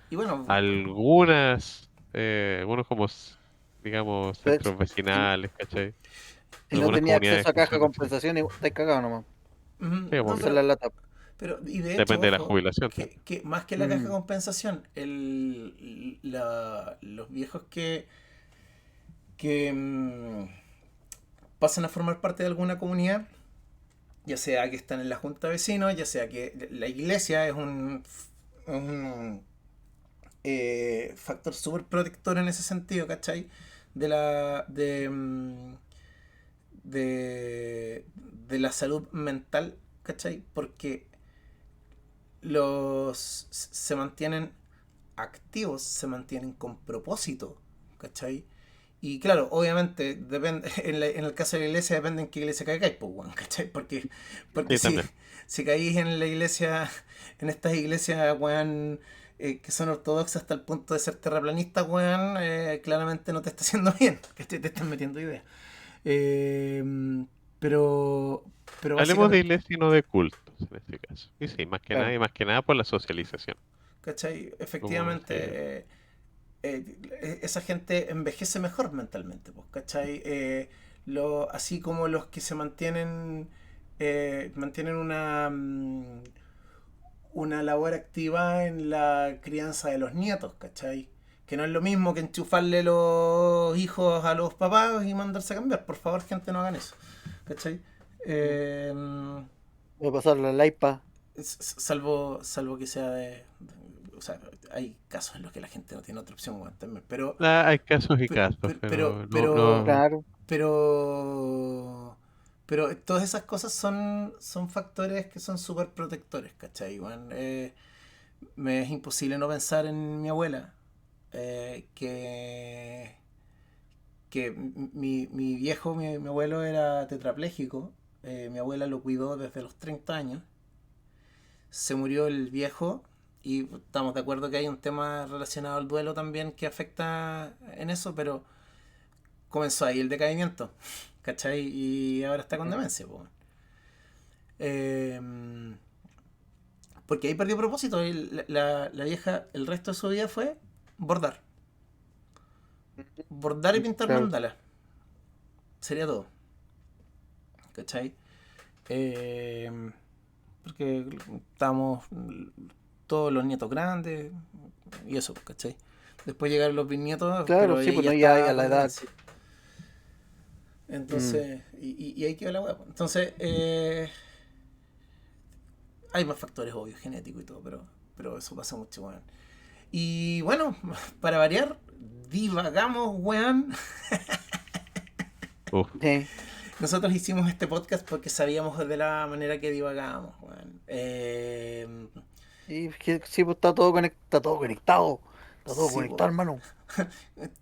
Y bueno, Algunos como, digamos, pues, centros si, vecinales, ¿cachai? si no Algunas tenía comunidades acceso a caja de funcionan así. compensación, estáis cagados nomás. ujú, Sí, no, como Esa es que la lata. pero, y de hecho, depende de la ojo, jubilación también. que más que la caja de Mm, compensación, los viejos que pasan a formar parte de alguna comunidad, ya sea que están en la junta de vecinos, ya sea que la iglesia es un factor súper protector en ese sentido, ¿cachai? De la, de la salud mental, ¿cachai? Porque se mantienen activos, se mantienen con propósito, ¿cachai? Y claro, obviamente, depende, en el caso de la iglesia depende en qué iglesia caigáis, pues, bueno, ¿cachai? Porque Sí, también. si caís en la iglesia, en estas iglesias, weón, que son ortodoxas hasta el punto de ser terraplanistas, weón, claramente no te está haciendo bien, que te están metiendo ideas. Eh, pero, pero Hablemos de básicamente, iglesia y no de cultos en este caso. Y sí, más que nada, claro. y más que nada por la socialización. ¿cachai? Como Efectivamente, si, esa gente envejece mejor mentalmente, pues, ¿cachai? Así como los que se mantienen una labor activa en la crianza de los nietos, ¿cachai? Que no es lo mismo que enchufarle los hijos a los papás y mandarse a cambiar. Por favor, gente, no hagan eso, ¿cachai? Mm. Eh, Voy a pasar la iPad. salvo que sea o sea, hay casos en los que la gente no tiene otra opción, weón, también, hay casos y pero, casos, pero, pero no, pero, no. Claro. pero, pero todas esas cosas son factores que son súper protectores, ¿cachai, weón? Me es imposible no pensar en mi abuela, que mi viejo, mi abuelo era tetrapléjico, mi abuela lo cuidó desde los 30 años, se murió el viejo y estamos de acuerdo que hay un tema relacionado al duelo también que afecta en eso, pero comenzó ahí el decaimiento, ¿cachai? Y ahora está con Mm. demencia, po. Eh, porque ahí perdió propósito. Y la vieja, el resto de su vida fue bordar. Bordar y pintar Claro. mandalas. Sería todo. ¿cachai? Eh, Porque estábamos todos los nietos grandes y eso, ¿cachai? Después llegaron los bisnietos, Claro, pero sí, ella pues ya no, ya estaba a la con edad. demencia. Mm. Entonces, y ahí quedó la hueá. Entonces, hay más factores obvios, genéticos y todo, pero eso pasa mucho, weón. Y bueno, para variar, divagamos, weón. Uf, Sí. Nosotros hicimos este podcast porque sabíamos de la manera que divagábamos, weón. Y sí, pues está todo está todo conectado. Está todo Sí, conectado, po. hermano.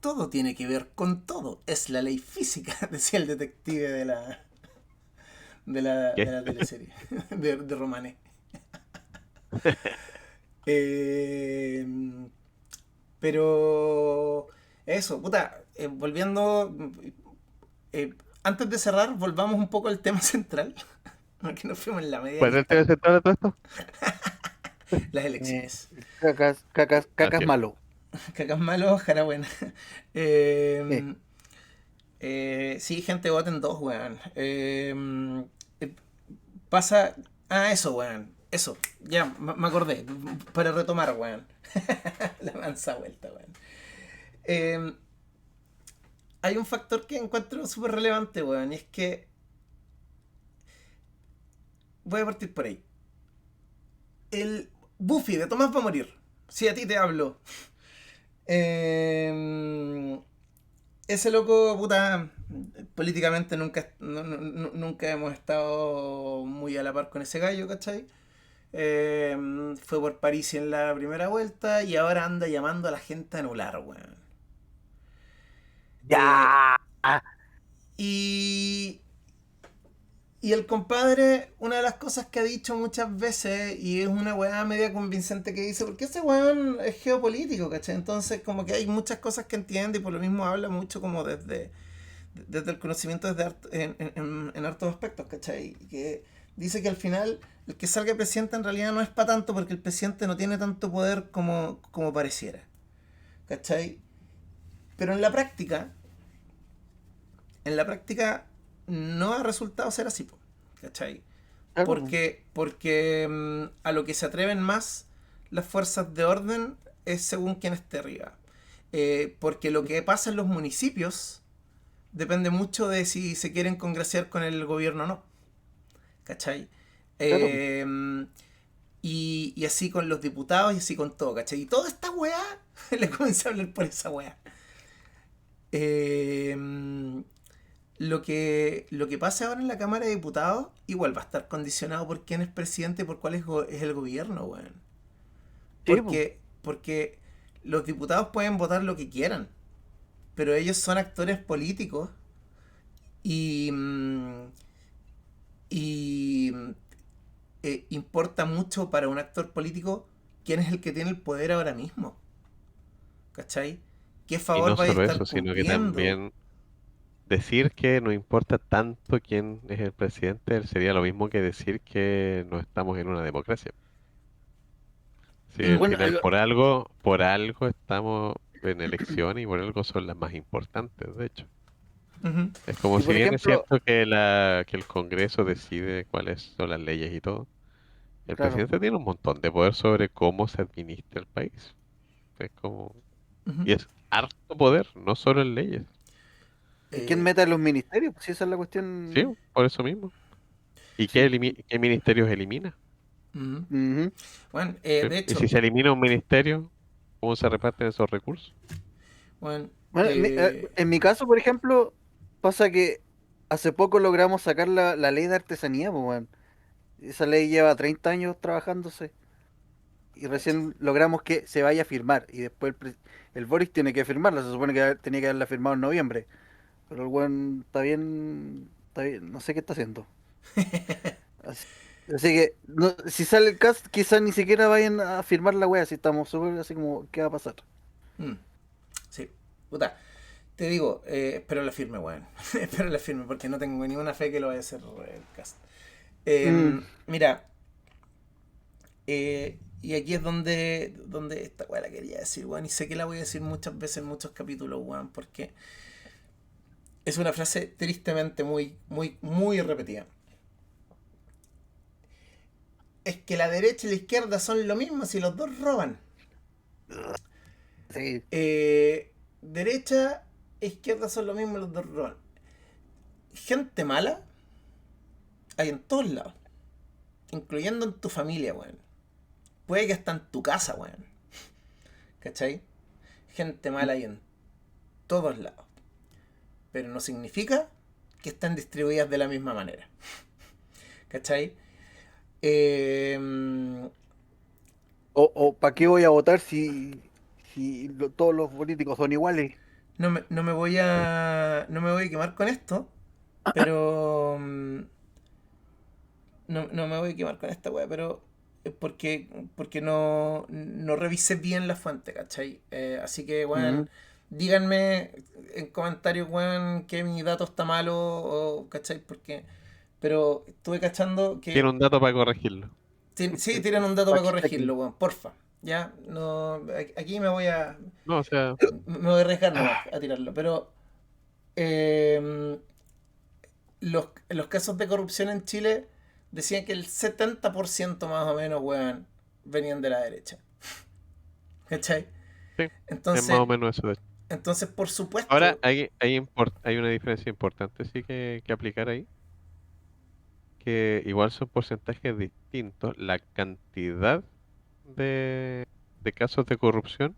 Todo tiene que ver con todo. Es la ley física, decía el detective de ¿qué? la teleserie de Romané. Eh, pero eso, puta, volviendo, eh, antes de cerrar, volvamos un poco al tema central, porque nos fuimos en la media ¿Cuál es el lista, tema central de todo esto? las elecciones. Así Cacas es. malo. Cacas malos, jara buena. Sí. Sí, gente, voten dos, weón. Eh, Pasa. Ah, eso, weón. Eso, ya, me acordé. Para retomar, weón. La mansa vuelta, weón. Eh, Hay un factor que encuentro súper relevante, weón, y es que voy a partir por ahí. El Buffy de Tomás va a morir. Si a ti te hablo. Eh, Ese loco, puta, políticamente nunca hemos estado muy a la par con ese gallo, ¿cachai? Fue por París en la primera vuelta y ahora anda llamando a la gente a anular, weón. Eh, Ya. y, y el compadre, una de las cosas que ha dicho muchas veces, y es una weá media convincente que dice, porque ese weón es geopolítico, ¿cachai? Entonces como que hay muchas cosas que entiende y por lo mismo habla mucho como desde el conocimiento desde en hartos aspectos, ¿cachai? Que dice que al final el que salga presidente en realidad no es para tanto porque el presidente no tiene tanto poder como pareciera, ¿cachai? Pero en la práctica no ha resultado ser así, ¿cachai? Claro. Porque a lo que se atreven más las fuerzas de orden es según quien esté arriba. Porque lo que pasa en los municipios depende mucho de si se quieren congraciar con el gobierno o no. ¿Cachai? Claro. Eh, y así con los diputados y así con todo, ¿cachai? Y toda esta weá, le comencé a hablar por esa weá. Eh, lo que pasa ahora en la Cámara de Diputados igual va a estar condicionado por quién es presidente y por cuál es el gobierno, weón. Sí, pues. Porque los diputados pueden votar lo que quieran, pero ellos son actores políticos y, y importa mucho para un actor político quién es el que tiene el poder ahora mismo. ¿Cachai? ¿Qué Y favor no vaya a solo estar eso, sino que cumpliendo? también decir que no importa tanto quién es el presidente sería lo mismo que decir que no estamos en una democracia. Sí, al Bueno, final por algo estamos en elecciones y por algo son las más importantes, de hecho. Ujú. Es como y si por bien es ejemplo, cierto que que el Congreso decide cuáles son las leyes y todo, el claro. presidente tiene un montón de poder sobre cómo se administra el país. Es como, Ujú. y es harto poder, no solo en leyes. ¿Y quién Eh, mete a los ministerios? Pues sí, esa es la Sí, cuestión. por eso mismo. ¿Y sí. qué ministerios elimina? Ujú. Ujú. Bueno, ¿Sí? de Y si hecho, se elimina un ministerio, ¿cómo se reparten esos recursos? bueno, Bueno, en mi caso, por ejemplo, pasa que hace poco logramos sacar la ley de artesanía, pues, weón. Esa ley lleva 30 años trabajándose y cacha. recién logramos que se vaya a firmar y después el Boris tiene que firmarla, se supone que tenía que haberla firmado en noviembre, pero el weón está bien, no sé qué está haciendo. Así, así que si sale el cast, quizás ni siquiera vayan a firmar la wea, si estamos súper así como, ¿qué va a pasar? Mm, sí, puta. Te digo, espero la firme, weón. Espero la firme, porque no tengo ninguna fe que lo vaya a hacer el cast. Mm, Mira, y aquí es donde esta weá la quería decir, weón. Y sé que la voy a decir muchas veces en muchos capítulos, weón, porque es una frase tristemente muy repetida. Es que la derecha y la izquierda son lo mismo si los dos roban. Sí. Derecha e izquierda son lo mismo, los dos roban. Gente mala hay en todos lados, incluyendo en tu familia, weón. Puede que hasta en tu casa, weón. ¿Cachai? Gente mala hay en todos lados. Pero no significa que estén distribuidas de la misma manera. ¿Cachai? O ¿para qué voy a votar si todos los políticos son iguales? No me voy a. No me voy a quemar con esto. Pero. No me voy a quemar con esta weá, pero. Porque no revisé bien la fuente, ¿cachai? Así que, weón, Ujú. díganme en comentarios, weón, que mi dato está malo, o, ¿cachai? Porque. Pero estuve cachando Quiero que. un dato para corregirlo. Sí, tienen un dato para Fact corregirlo, checking. weón, porfa. Ya, no. Aquí me voy a. No, o sea, Me voy a arriesgar nomás a tirarlo. Pero. eh, los casos de corrupción en Chile decían que el 70% más o menos, weón, venían de la derecha. ¿Cachai? sí, es más Entonces, o menos eso. entonces por Ahora supuesto, hay una diferencia importante sí que aplicar ahí, que igual son porcentajes distintos, la cantidad de, de casos de corrupción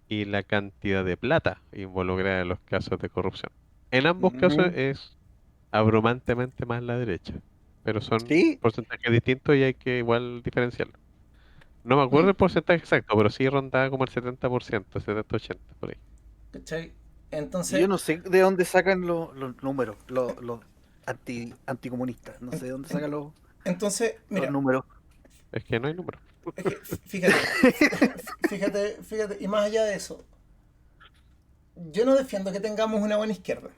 y la cantidad de plata involucrada en los casos de corrupción. En ambos casos Ujú. es abrumantemente más la derecha, pero son Sí, porcentajes distintos y hay que igual diferenciarlo. No me acuerdo mm, el porcentaje exacto, pero sí rondaba como el 70%, 70-80 por ahí. ¿cachai? y yo Entonces, no sé de dónde sacan los números, los anticomunistas. No sé en- de dónde en- sacan entonces, los mira, números. Es que no hay número. es que fíjate, y más allá de eso, yo no defiendo que tengamos una buena izquierda.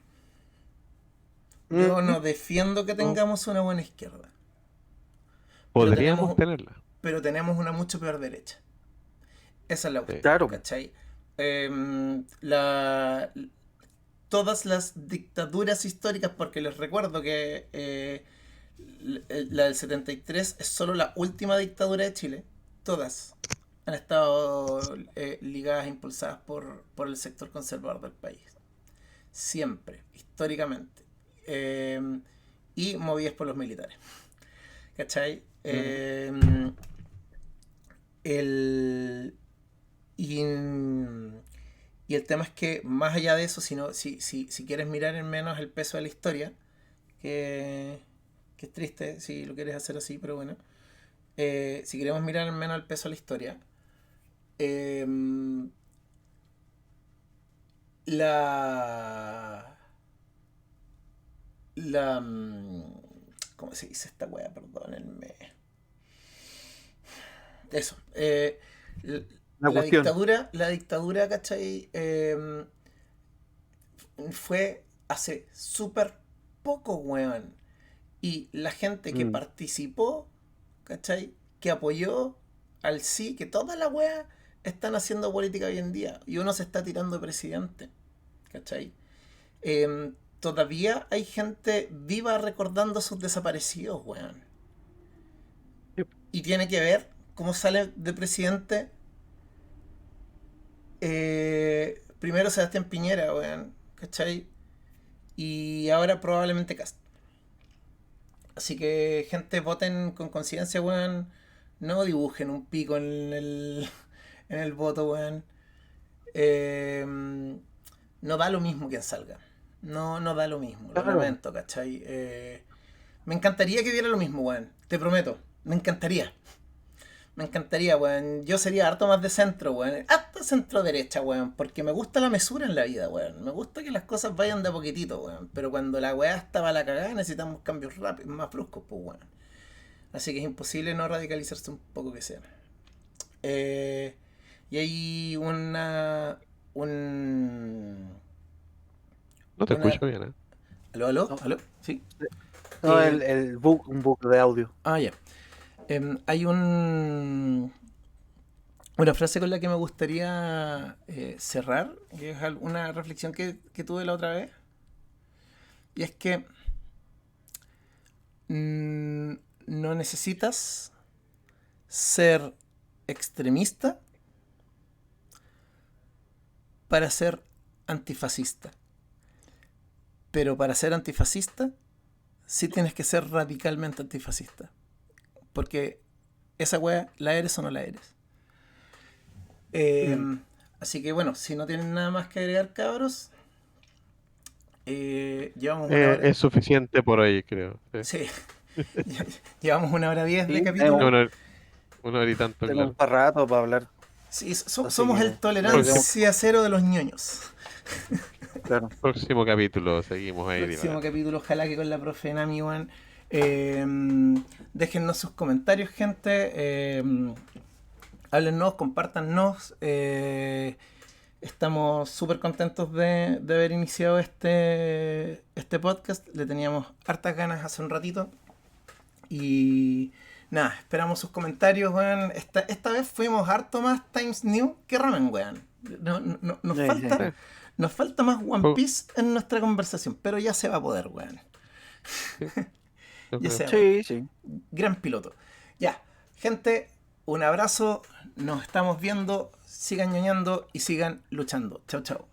Yo Ujú. no defiendo que No, tengamos una buena izquierda. Pero podríamos tenemos, tenerla. pero tenemos una mucho peor derecha. Esa es la Sí. cuestión, Claro. ¿cachai? La, todas las dictaduras históricas, porque les recuerdo que la del 73 es solo la última dictadura de Chile, todas han estado ligadas e impulsadas por el sector conservador del país. Siempre, históricamente. Eh, y movidas por los militares. ¿Cachai? Ujú. El, y, y el tema es que, más allá de eso, si quieres mirar en menos el peso de la historia, que, que es triste si lo quieres hacer así, pero bueno, si queremos mirar en menos el peso de la historia, eh, la. La. ¿Cómo se dice esta wea? Perdónenme. Eso. La cuestión. La dictadura, ¿cachai? Fue hace súper poco, weón. Y la gente que Mm. participó, ¿cachai? Que apoyó al sí, que toda la wea están haciendo política hoy en día. Y uno se está tirando de presidente, ¿cachai? Todavía hay gente viva recordando a sus desaparecidos, weón. Yep. Y tiene que ver cómo sale de presidente primero Sebastián Piñera, weón, ¿cachai? Y ahora probablemente Cast. Así que, gente, voten con conciencia, weón. No dibujen un pico en el voto, weón. Eh, no da lo mismo quien salga. No da lo mismo, lo Claro. lamento, ¿cachai? Me encantaría que diera lo mismo, weón. Te prometo. Me encantaría. Me encantaría, weón. Yo sería harto más de centro, weón. Hasta centro derecha, weón. Porque me gusta la mesura en la vida, weón. Me gusta que las cosas vayan de a poquitito, weón. Pero cuando la weá estaba a la cagada, necesitamos cambios rápidos, más bruscos, pues, weón. Así que es imposible no radicalizarse un poco que sea. Eh, y hay un... No te Una... escucho bien, ¿eh? ¿Aló, aló? No, ¿Aló? ¿Sí? no, Eh, un book de audio. ya. Hay una frase con la que me gustaría cerrar, que es una reflexión que tuve la otra vez, Y es que no necesitas ser extremista para ser antifascista. Pero para ser antifascista, sí tienes que ser radicalmente antifascista. Porque esa wea, ¿la eres o no la eres? Así que bueno, si no tienen nada más que agregar, cabros, llevamos una hora. Es suficiente por hoy, creo. Sí. Sí, llevamos 1 hora 10 de Sí, capítulo. Una hora y tanto, tenemos claro. para rato para hablar. Sí, Así somos que el tolerancia cero de los ñoños. claro. Próximo capítulo, seguimos ahí Próximo divagando. capítulo, ojalá que con la profe Nami, weón. Déjennos sus comentarios, gente. Háblennos, compártannos. Estamos súper contentos de haber iniciado este podcast. Le teníamos hartas ganas hace un ratito. Y nada, esperamos sus comentarios, weón. Esta vez fuimos harto más Times New que Ramen, weón. Nos Sí, falta, sí. Sí. nos falta más One Oh. Piece en nuestra conversación, pero ya se va a poder, weón. Yo Ya creo. se va. Sí, sí. Gran piloto. Ya, gente, un abrazo. Nos estamos viendo. Sigan ñoñando y sigan luchando. Chao, chao.